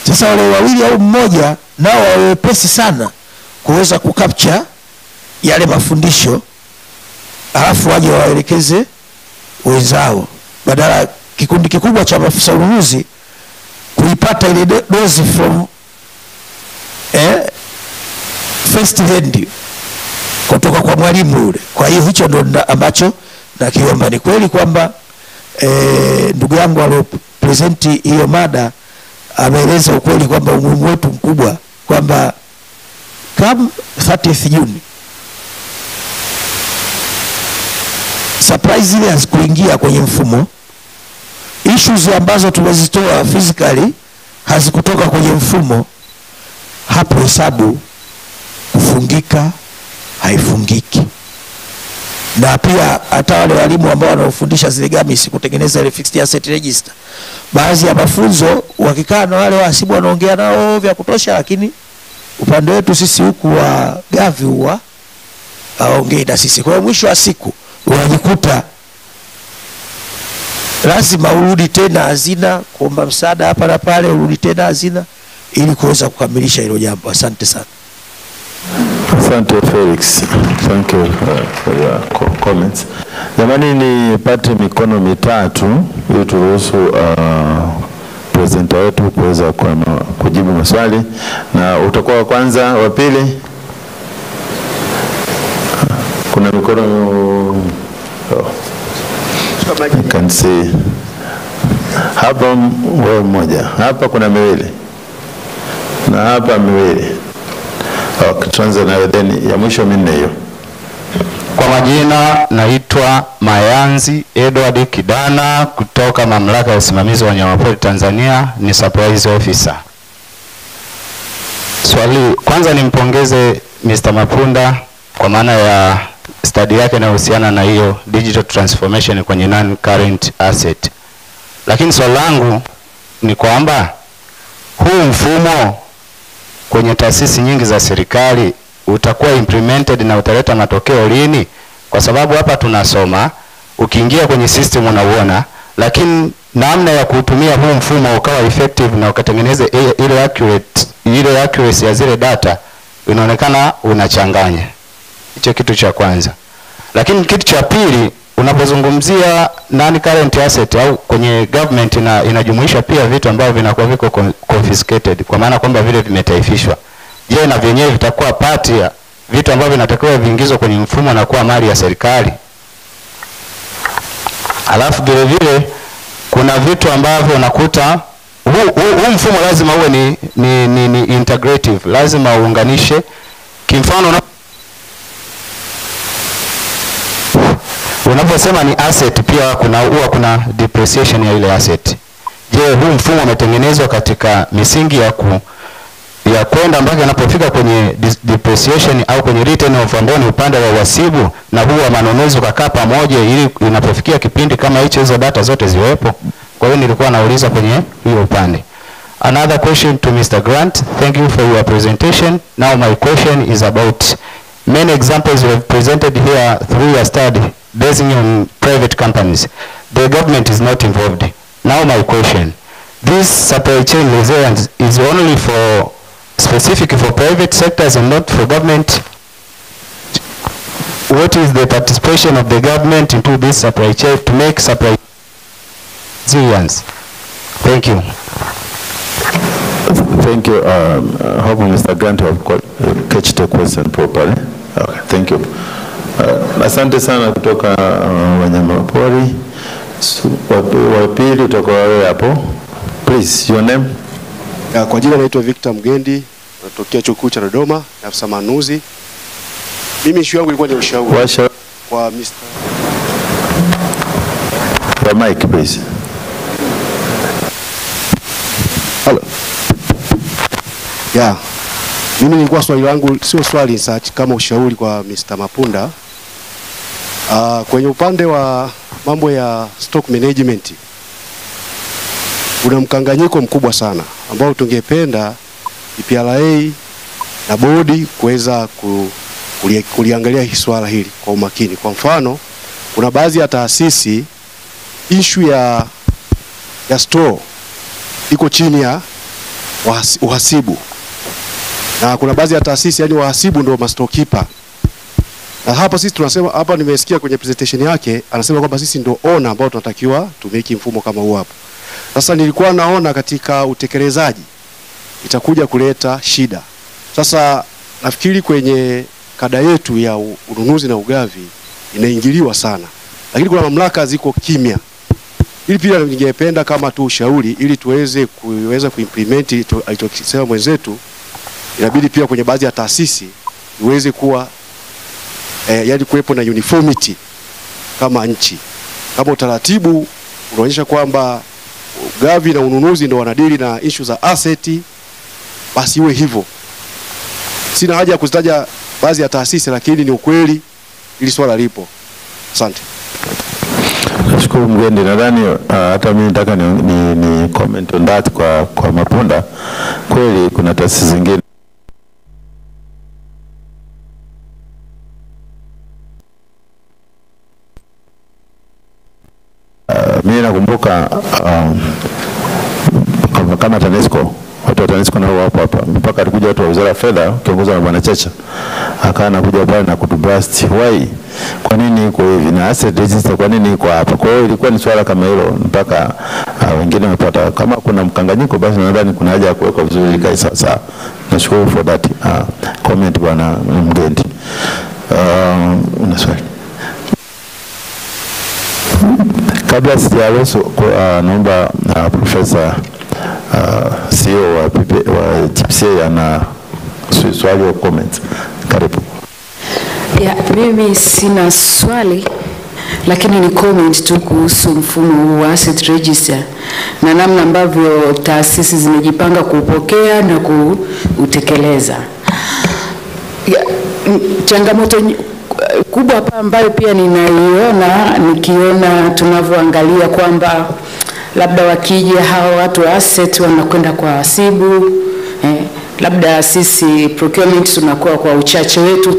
Speaker 3: Sasa wale wawili au mmoja nao wawepesi sana kuweza kukapcha yale mafundisho, alafu waje waelekeze wenzao, badala kikundi kikubwa cha maafisa ununuzi kuipa
Speaker 8: kupata ile dozi from first hand kutoka kwa mwalimu yule. Kwa hiyo hicho ndo ambacho nakiomba. Ni kweli kwamba ndugu yangu alopresenti hiyo mada ameeleza ukweli kwamba umuhimu wetu mkubwa, kwamba come 30th June surprise ile hazikuingia kwenye mfumo. Issues ambazo tumezitoa physically hazikutoka kwenye mfumo. Hapo hesabu kufungika haifungiki. Na pia hata wale walimu ambao wanaofundisha zile GAMIS kutengeneza ile fixed asset register, baadhi ya mafunzo wakikaa na wale wahasibu wanaongea nao vya kutosha, lakini upande wetu sisi huku wa Ugavi huwa haongei na sisi. Kwa hiyo mwisho wa siku unajikuta lazima urudi tena hazina kuomba msaada hapa na pale, urudi tena hazina ili kuweza kukamilisha hilo jambo. Asante sana.
Speaker 2: Asante Felix. Thank you for your comments. Jamani, nipate mikono mitatu ili turuhusu presenter wetu kuweza kujibu maswali, na utakuwa wa kwanza, wa pili. Kuna mikono I can see. Hapa wewe mmoja, hapa kuna miwili, na hapa miwili. Okay, tuanze na then ya mwisho minne hiyo.
Speaker 9: Kwa majina naitwa Mayanzi Edward Kidana kutoka Mamlaka ya Usimamizi wa Wanyamapori Tanzania, ni surprise officer. Swali kwanza nimpongeze Mr. Mapunda kwa maana ya study yake inayohusiana na hiyo digital transformation kwenye non current asset. Lakini swali langu ni kwamba huu mfumo kwenye taasisi nyingi za serikali utakuwa implemented na utaleta matokeo lini? Kwa sababu hapa tunasoma ukiingia kwenye system unauona, lakini namna ya kutumia huu mfumo ukawa effective na ukatengeneza ile accuracy ya zile data inaonekana unachanganya. Hicho kitu cha kwanza. Lakini kitu cha pili, unapozungumzia non current asset au kwenye government inajumuisha pia vitu ambavyo vinakuwa viko confiscated, kwa maana kwamba vile vimetaifishwa. Je, na vyenyewe vitakuwa part ya vitu ambavyo vinatakiwa viingizwe kwenye mfumo na kuwa mali ya serikali? Alafu vile vile kuna vitu ambavyo unakuta huu mfumo lazima uwe ni integrative, lazima uunganishe. Kimfano unaposema ni asset, pia kuna depreciation ya ile asset. Je, huu mfumo umetengenezwa katika misingi ya kwenda mpaka inapofika kwenye depreciation au kwenye return of ambao ni upande wa uhasibu na huu wa manunuzi ukakaa pamoja ili inapofikia kipindi kama hizo data zote ziwepo? Kwa hiyo nilikuwa nauliza kwenye hiyo upande. Another question to Mr. Grant. Thank you for your presentation. Now my question is about many examples you have presented here through your study based on private companies. The government is not involved. Now my question, this supply chain resilience is only for specific for private sectors and not for government? What is the participation of the government into this supply chain to make supply resilience? Thank you.
Speaker 2: Thank you. I hope Mr. Grant have catch the question properly. Okay, thank you. Asante sana kutoka wanyamapori. Wa pili kutoka wewe hapo. Please, your name?
Speaker 10: Kwa jina naitwa Victor Mgendi, natokea Chuo Kikuu cha Dodoma, afisa manunuzi. Mimi issue yangu ilikuwa ni ushauri kwa Mr.
Speaker 2: The mic, please.
Speaker 10: Hello. Yeah. Mimi nilikuwa swali langu sio swali search kama ushauri kwa Mr. Mapunda. Kwenye upande wa mambo ya stock management kuna mkanganyiko mkubwa sana ambao tungependa PRA na bodi kuweza kuliangalia hili swala hili kwa umakini. Kwa mfano, kuna baadhi ya taasisi issue ya store iko chini ya uhasibu. Na kuna baadhi ya taasisi yani wahasibu ndio master keeper. Na hapa sisi tunasema, hapa nimesikia kwenye presentation yake anasema kwamba sisi ndio owner ambao tunatakiwa tumeki mfumo kama huu hapa. Sasa nilikuwa naona katika utekelezaji itakuja kuleta shida. Sasa nafikiri kwenye kada yetu ya ununuzi na ugavi inaingiliwa sana, lakini kuna mamlaka ziko kimya. Ili pia ningependa kama tu ushauri, ili tuweze kuimplement alichokisema mwenzetu, inabidi pia kwenye baadhi ya taasisi iweze kuwa yaani kuwepo na uniformity kama nchi. Kama utaratibu unaonyesha kwamba ugavi na ununuzi ndio wanadili na issue za asset, basi iwe hivyo. Sina haja ya kuzitaja baadhi ya taasisi, lakini ni ukweli ili swala lipo. Asante.
Speaker 2: Nashukuru mgeni. Nadhani hata mimi nataka ni comment on that kwa Mapunda. Kweli kuna taasisi zingine mimi nakumbuka kama TANESCO, watu wa TANESCO nao wapo hapa, mpaka alikuja watu wa Wizara ya Fedha kiongozwa na Bwana Checha, akawa anakuja pale na kutublast why, kwa nini iko hivi na asset register, kwa nini iko hapa. Kwa hiyo ilikuwa ni swala kama hilo, mpaka wengine wamepata. Kama kuna mkanganyiko, basi nadhani kuna haja ya kuweka vizuri kai sasa. Nashukuru for that comment bwana mgeni. Una swali? Kabla sijaruhusu, naomba Profesa CEO wa TPCA ana swali au comment. Karibu.
Speaker 11: Mimi sina swali, lakini ni comment tu kuhusu mfumo wa asset register na namna ambavyo taasisi zimejipanga kupokea na kutekeleza. Changamoto kubwa hapa ambayo pia nikiona tunavyoangalia kwamba labda wakija hao watu wa asset wanakwenda kwa wasibu, labda sisi procurement tunakuwa kwa uchache wetu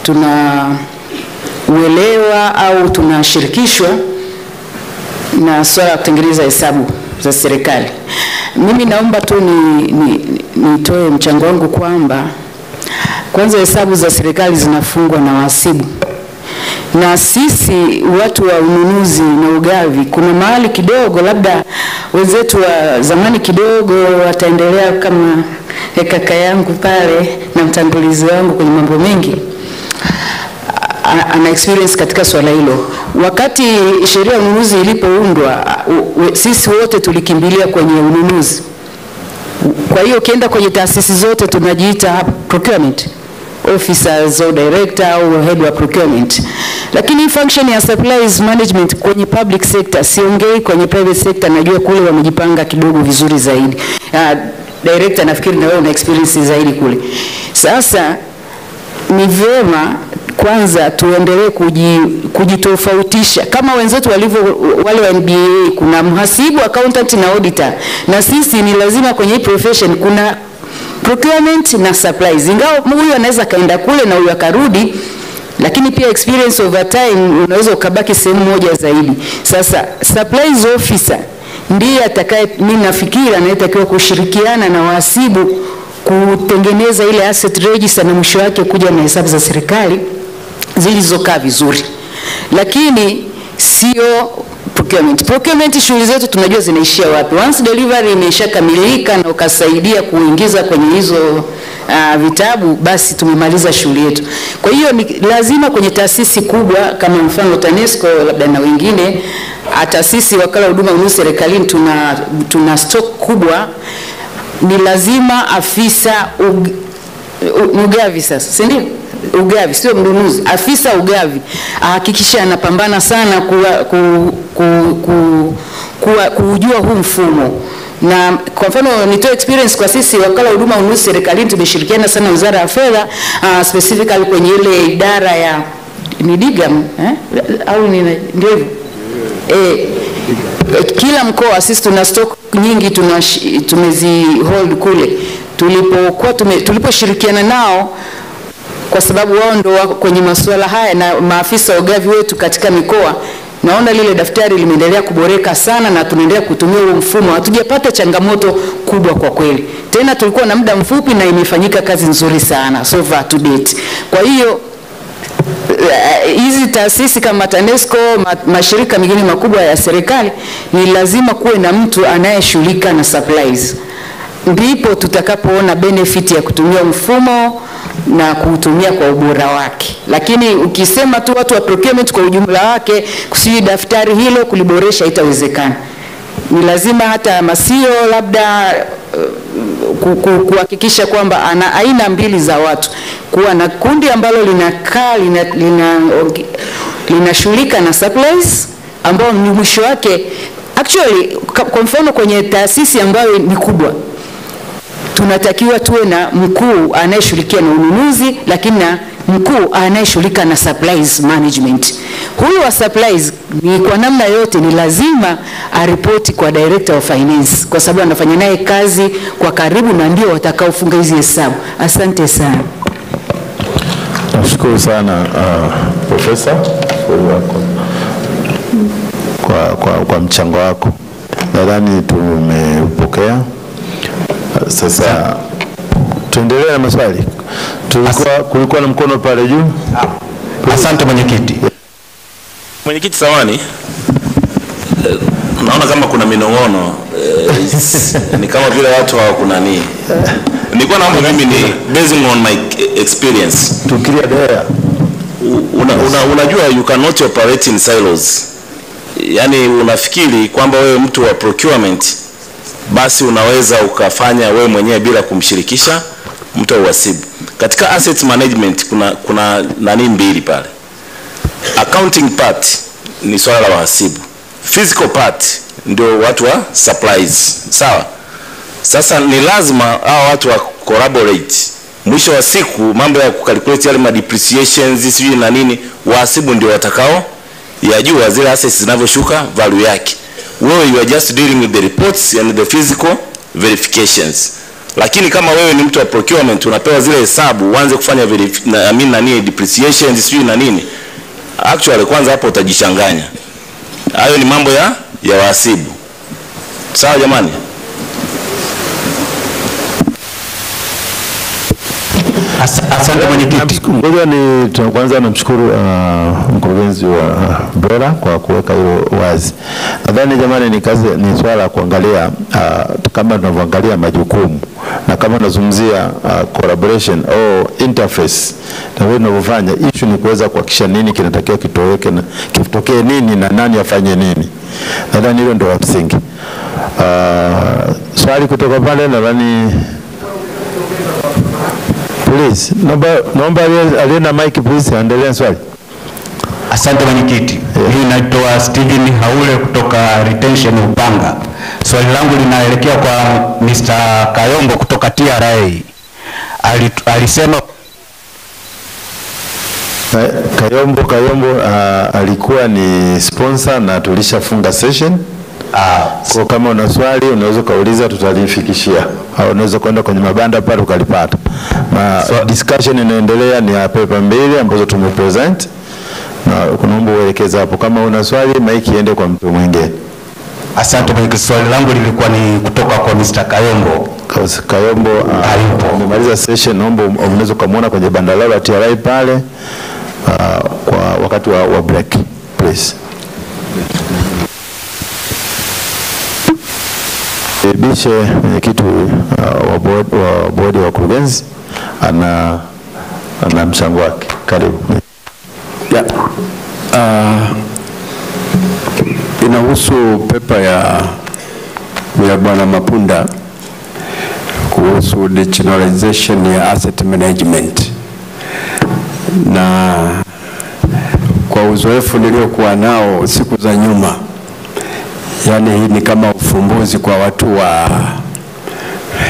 Speaker 11: tuna uelewa au tunashirikishwa na swala la kutengeneza hesabu za serikali. Mimi naomba tu nitoe mchango wangu kwamba kwanza hesabu za serikali zinafungwa na wahasibu, na sisi watu wa ununuzi na ugavi kuna mahali kidogo, labda wenzetu wa zamani kidogo wataendelea kama kaka yangu pale na mtangulizi wangu kwenye mambo mengi, ana experience katika swala hilo. Wakati sheria ya ununuzi ilipoundwa, sisi wote tulikimbilia kwenye ununuzi. Kwa hiyo ukienda kwenye taasisi zote tunajiita procurement officers au director au head wa procurement. Lakini function ya supplies management kwenye public sector, siongei kwenye private sector, najua kule wamejipanga kidogo vizuri zaidi. Director nafikiri na wewe una experience zaidi kule. Sasa ni vema kwanza tuendelee kujitofautisha kama wenzetu walivyo wale wa NBA, kuna mhasibu, accountant na auditor, na sisi ni lazima kwenye hii profession kuna procurement na supplies. Ingawa huyu anaweza kaenda kule na huyu akarudi, lakini pia experience over time unaweza ukabaki sehemu moja zaidi. Sasa supplies officer ndiye atakaye, mimi nafikiri anayetakiwa kushirikiana na wahasibu kutengeneza ile asset register na mwisho wake kuja na hesabu za serikali zilizokaa vizuri. Lakini sio procurement. Procurement shughuli zetu tunajua zinaishia wapi. Once delivery imeshakamilika na ukasaidia kuingiza kwenye hizo vitabu, basi tumemaliza shughuli yetu. Kwa hiyo ni lazima kwenye taasisi kubwa kama mfano TANESCO labda na wengine, taasisi wakala huduma ununuzi serikalini tuna stock kubwa, ni lazima afisa ugavi sasa, si ndio? Ugavi sio mnunuzi, afisa ugavi hakikisha anapambana sana kujua huu mfumo. Na kwa mfano nitoe experience kwa sisi wakala huduma ununuzi serikalini, tumeshirikiana sana Wizara ya Fedha, specifically kwenye ile idara ya ni digam au ni ndio hivyo. Kila mkoa sisi tuna stock nyingi tumezi hold kule. Tuliposhirikiana nao, kwa sababu wao ndio wako kwenye masuala haya na maafisa ugavi wetu katika mikoa, naona lile daftari limeendelea kuboreka sana na tunaendelea kutumia huo mfumo. Hatujapata changamoto kubwa kwa kweli. Tena tulikuwa na muda mfupi na imefanyika kazi nzuri sana so far to date. Kwa hiyo hizi taasisi kama TANESCO, mashirika mengine makubwa ya serikali, ni lazima kuwe na mtu anayeshughulika na supplies. Ndipo tutakapoona benefit ya kutumia mfumo na kuutumia kwa ubora wake. Lakini ukisema tu watu wa procurement kwa ujumla wake kusudi daftari hilo kuliboresha, itawezekana. Ni lazima hata masio labda kuhakikisha kwamba ana aina mbili za watu, kuwa na kundi ambalo linakaa linashughulika na supplies, ambao mwisho wake actually, kwa mfano kwenye taasisi ambayo ni kubwa, tunatakiwa tuwe na mkuu anayeshughulikia na ununuzi, lakini na mkuu anayeshughulika na supplies management. Huyu wa supplies ni kwa namna yote ni lazima aripoti kwa director of finance, kwa sababu anafanya naye kazi kwa karibu na ndio watakaofunga hizi hesabu. Asante sana.
Speaker 2: Nashukuru sana Profesa kwa mchango wako. Nadhani tumepokea. Sasa tuendelee na maswali. Kulikuwa na mkono pale juu.
Speaker 3: Asante mwenyekiti.
Speaker 12: Mwenyekiti samani, naona kama kuna minong'ono, ni kama vile watu hawakunani. Nilikuwa naomba mimi ni basing on my experience.
Speaker 2: Tukilia there.
Speaker 12: Unajua you cannot operate in silos. Yani unafikiri kwamba wewe mtu wa procurement basi unaweza ukafanya wewe mwenyewe bila kumshirikisha mtu wa uhasibu. Katika asset management kuna nani mbili pale. Accounting part ni swala la wahasibu. Physical part ndio watu wa supplies. Sawa? Sasa ni lazima hao watu wa collaborate. Mwisho wa siku mambo ya kucalculate yale depreciations sijui na nini, wahasibu ndio watakao yajua zile assets zinavyoshuka value yake. Wewe you are just dealing with the reports and the physical verifications. Lakini kama wewe ni mtu wa procurement unapewa zile hesabu uanze kufanya depreciations sijui na nini, actually kwanza hapo utajichanganya. Hayo ni mambo ya wahasibu. Sawa jamani?
Speaker 3: Asante mwenyekiti.
Speaker 2: Ngoja ni kwanza namshukuru mkurugenzi wa BRELA kwa kuweka hilo wazi. Nadhani jamani ni swala la kuangalia kama tunavyoangalia majukumu na kama tunazungumzia collaboration au interface na wewe unavyofanya, issue ni kuweza kuhakikisha nini kinatakiwa kitoweke na kitokee nini na nani afanye nini. Nadhani hilo ndio msingi. Swali kutoka pale nadhani please, naomba aliye na mic please endelea swali.
Speaker 3: Asante mwenyekiti. Mimi naitwa Steven Haule kutoka retention Upanga. Swali langu linaelekea kwa Mr. Kayombo kutoka TRA. Alisema
Speaker 2: Kayombo alikuwa ni sponsor na tulishafunga session. Kwa kama una swali unaweza kauliza, tutalifikishia. Au unaweza kwenda kwenye mabanda pale ukalipata. Discussion inaendelea ni ya paper mbili ambazo tumepresent. Na kunaomba uelekeze hapo. Kama una swali mic iende kwa mtu mwingine.
Speaker 3: Asante mwenyekiti. Swali langu lilikuwa ni kutoka kwa Mr. Kayombo.
Speaker 2: Kayombo amemaliza session, naomba unaweza kumuona kwenye banda lao la TRA pale kwa wakati wa break please. Bishe mwenyekiti wa bodi wa kurugenzi ana mchango wake. Karibu.
Speaker 13: Inahusu pepa ya Bwana Mapunda kuhusu digitalization ya asset management, na kwa uzoefu niliokuwa nao siku za nyuma, yani hii ni kama ufumbuzi kwa watu wa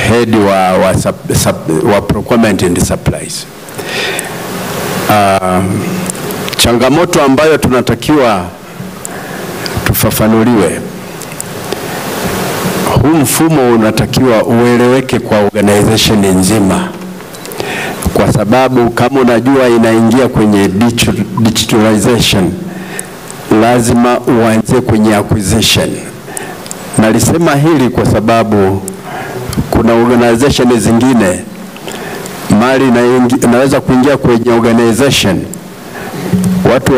Speaker 13: head wa procurement and supplies. Changamoto ambayo tunatakiwa tufafanuliwe, huu mfumo unatakiwa ueleweke kwa organization nzima, kwa sababu kama unajua inaingia kwenye digitalization, lazima uanze kwenye acquisition. Nalisema hili kwa sababu kuna organization zingine mali inaweza kuingia kwenye organization watu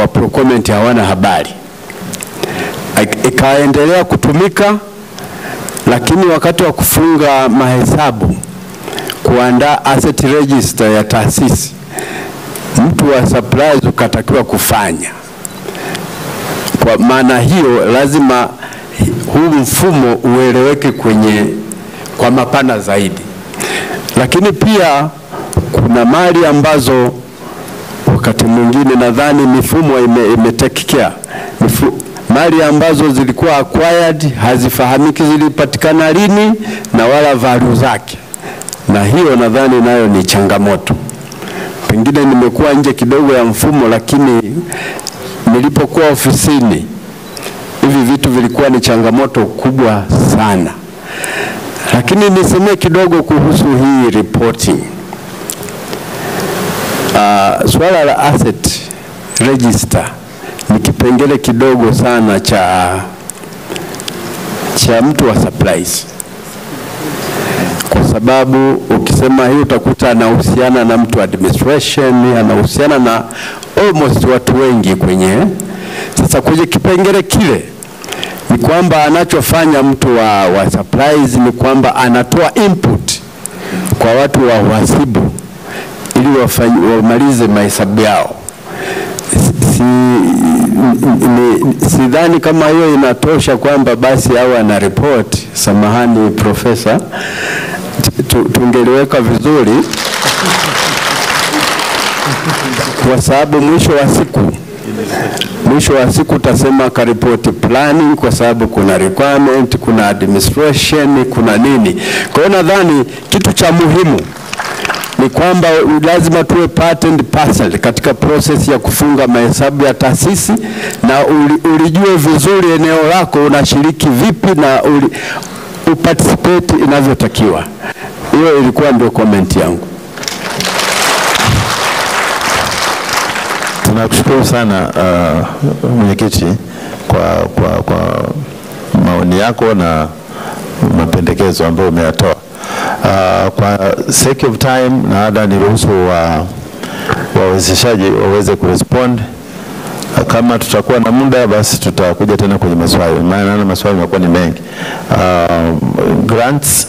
Speaker 13: wa procurement hawana habari. Ikaendelea kutumika, lakini wakati wa kufunga mahesabu, kuandaa asset register ya taasisi, mtu wa supplies ukatakiwa kufanya. Kwa maana hiyo lazima huu mfumo ueleweke kwa mapana zaidi. Lakini pia kuna mali ambazo wakati mwingine nadhani mifumo take care. Mali ambazo zilikuwa acquired hazifahamiki zilipatikana lini na wala value zake, na hiyo nadhani nayo ni changamoto. Pengine nimekuwa nje kidogo ya mfumo, lakini nilipokuwa ofisini hivi vitu vilikuwa ni changamoto kubwa sana. Lakini niseme kidogo kuhusu hii reporting. Swala la asset register ni kipengele kidogo sana cha mtu wa supplies, kwa sababu ukisema hii utakuta anahusiana na mtu administration, anahusiana na almost watu wengi kwenye. Sasa kwenye kipengele kile ni kwamba anachofanya mtu wa supplies ni kwamba anatoa input kwa watu wa uhasibu ili wamalize mahesabu yao. Sidhani kama hiyo inatosha kwamba basi au ana report. Samahani profesa, tungeliweka vizuri, kwa sababu mwisho wa siku utasema ka report planning, kwa sababu kuna requirement, kuna administration, kuna nini. Kwa hiyo nadhani kitu cha muhimu ni kwamba lazima tuwe part and parcel katika process ya kufunga mahesabu ya taasisi, na ulijue vizuri eneo lako unashiriki vipi na uparticipate inavyotakiwa. Hiyo ilikuwa ndio comment yangu.
Speaker 2: Tunakushukuru sana mwenyekiti kwa maoni yako na mapendekezo ambayo umeyatoa. Kwa sake of time, na ada niruhusu wawezeshaji waweze kurespond. Kama tutakuwa na muda basi tutakuja tena kwenye maswali, maana maswali yanakuwa ni mengi. Grants,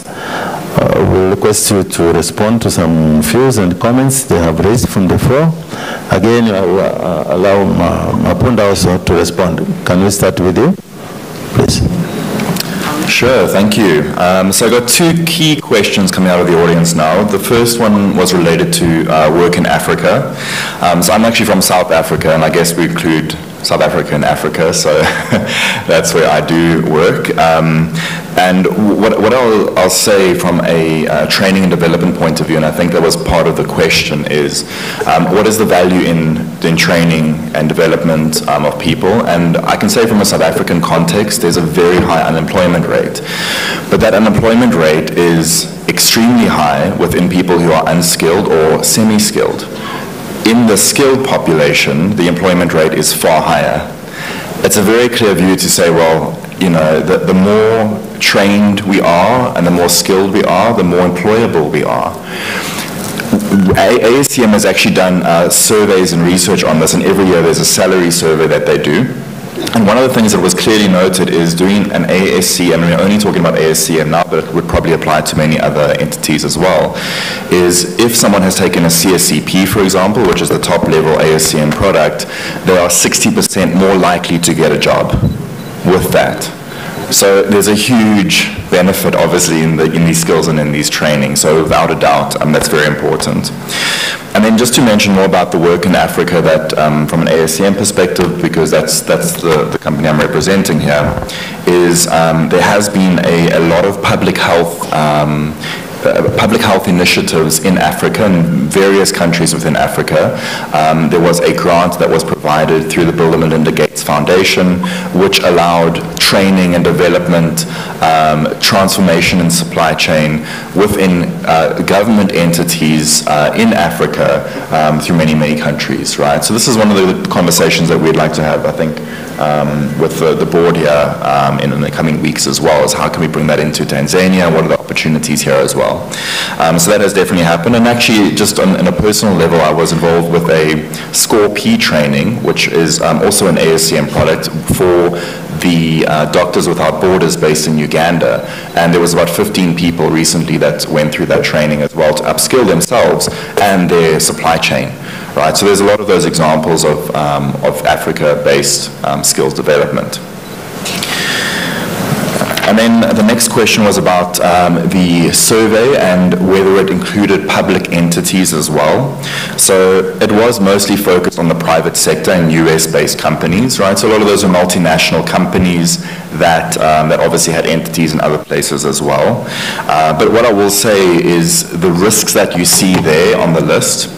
Speaker 2: we request you to respond to some views and comments they have raised from the floor. Again, allow Mapunda also to respond. Can we start with you, please?
Speaker 1: Sure, thank you. So I got two key questions coming out of the audience now. The first one was related to work in Africa. So I'm actually from South Africa, and I guess we include South Africa in Africa, so that's where I do work. And what I'll say from a training and development point of view, and I think that was part of the question, is what is the value in training and development of people? And I can say from a South African context, there's a very high unemployment rate. But that unemployment rate is extremely high within people who are unskilled or semi-skilled. In the skilled population, the employment rate is far higher. It's a very clear view to say, well, you know, the more trained we are and the more skilled we are, the more employable we are. ASCM has actually done surveys and research on this, and every year there's a salary survey that they do. And one of the things that was clearly noted is doing an ASCM, and we're only talking about ASCM now, but it would probably apply to many other entities as well, is if someone has taken a CSCP, for example, which is the top level ASCM product, they are 60% more likely to get a job with that. So there's a huge benefit, obviously, in these skills and in these trainings. So without a doubt, that's very important. And then just to mention more about the work in Africa, that from an ASCM perspective, because that's the company I'm representing here, is there has been a lot of public health initiatives in Africa, in various countries within Africa. There was a grant that was provided through the Bill and Melinda Gates Foundation, which allowed training and development, transformation in supply chain within government entities in Africa through many, many countries, right? So this is one of the conversations that we'd like to have, I think, with the board here in the coming weeks as well, is how can we bring that into Tanzania, what are the opportunities here as well. So that has definitely happened, and actually just on a personal level, I was involved with a SCORE P training, which is also an ASCM product for the Doctors Without Borders based in Uganda, and there was about 15 people recently that went through that training as well to upskill themselves and their supply chain, right? So there's a lot of those examples of Africa-based skills development. And then the next question was about the survey and whether it included public entities as well. So it was mostly focused on the private sector and US-based companies, right? So a lot of those are multinational companies that, that obviously had entities in other places as well. But what I will say is the risks that you see there on the list,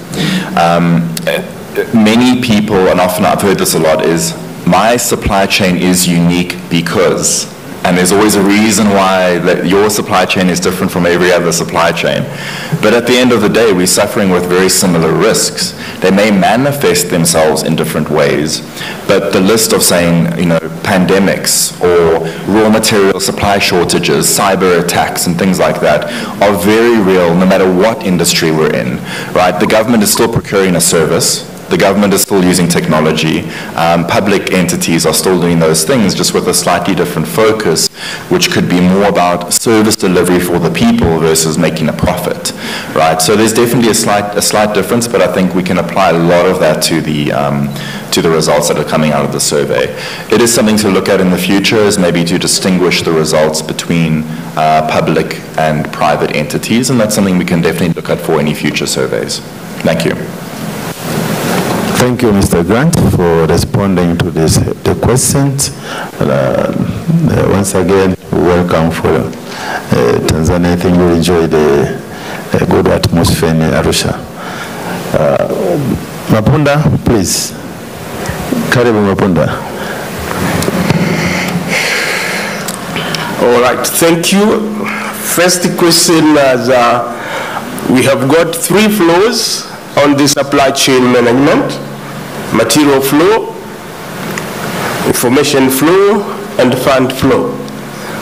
Speaker 1: many people, and often I've heard this a lot, is my supply chain is unique because, and there's always a reason why that your supply chain is different from every other supply chain. But at the end of the day, we're suffering with very similar risks. They may manifest themselves in different ways, but the list of saying, you know, pandemics or raw material supply shortages, cyber attacks and things like that are very real no matter what industry we're in, right? The government is still procuring a service. The government is still using technology. Public entities are still doing those things, just with a slightly different focus, which could be more about service delivery for the people versus making a profit, right? So there's definitely a slight difference, but I think we can apply a lot of that to the results that are coming out of the survey. It is something to look at in the future, is maybe to distinguish the results between public and private entities, and that's something we can definitely look at for any future surveys. Thank you.
Speaker 2: Thank you, Mr. Grant, for responding to the questions. Once again, welcome for Tanzania. I think you enjoy the good atmosphere in Arusha. Mapunda, please. Karibu Mapunda.
Speaker 14: All right, thank you. First question is, we have got 3 flows on the supply chain management: material flow, information flow, and fund flow.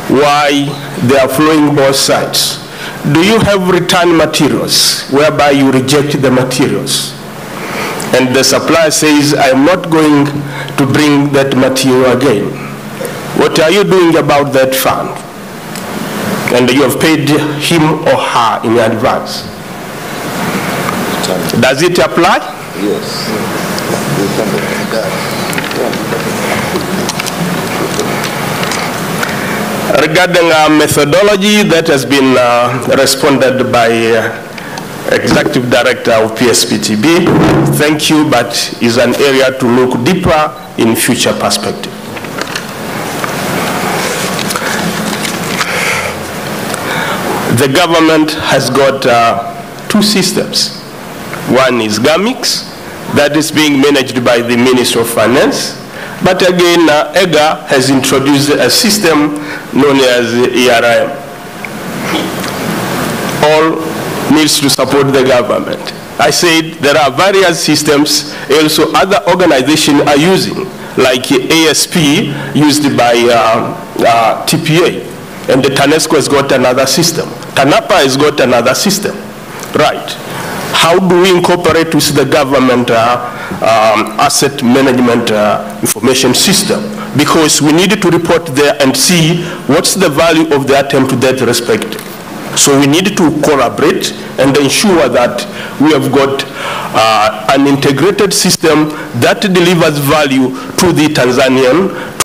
Speaker 14: Why they are flowing both sides? Do you have return materials whereby you reject the materials and the supplier says, I am not going to bring that material again? What are you doing about that fund? And you have paid him or her in advance. Does it apply?
Speaker 15: Yes.
Speaker 14: Regarding our methodology, that has been responded by Executive Director of PSPTB. Thank you, but is an area to look deeper in future perspective. The government has got 2 systems. One is GAMIX, that is being managed by the Ministry of Finance. But again, EGA has introduced a system known as ERM. All needs to support the government. I said there are various systems also other organizations are using, like ASP used by TPA, and the TANESCO has got another system. TANAPA has got another system, right? How do we incorporate with the government asset management information system? Because we need to report there and see what's the value of the item to that respect. So we need to collaborate and ensure that we have got an integrated system that delivers value to the Tanzanian,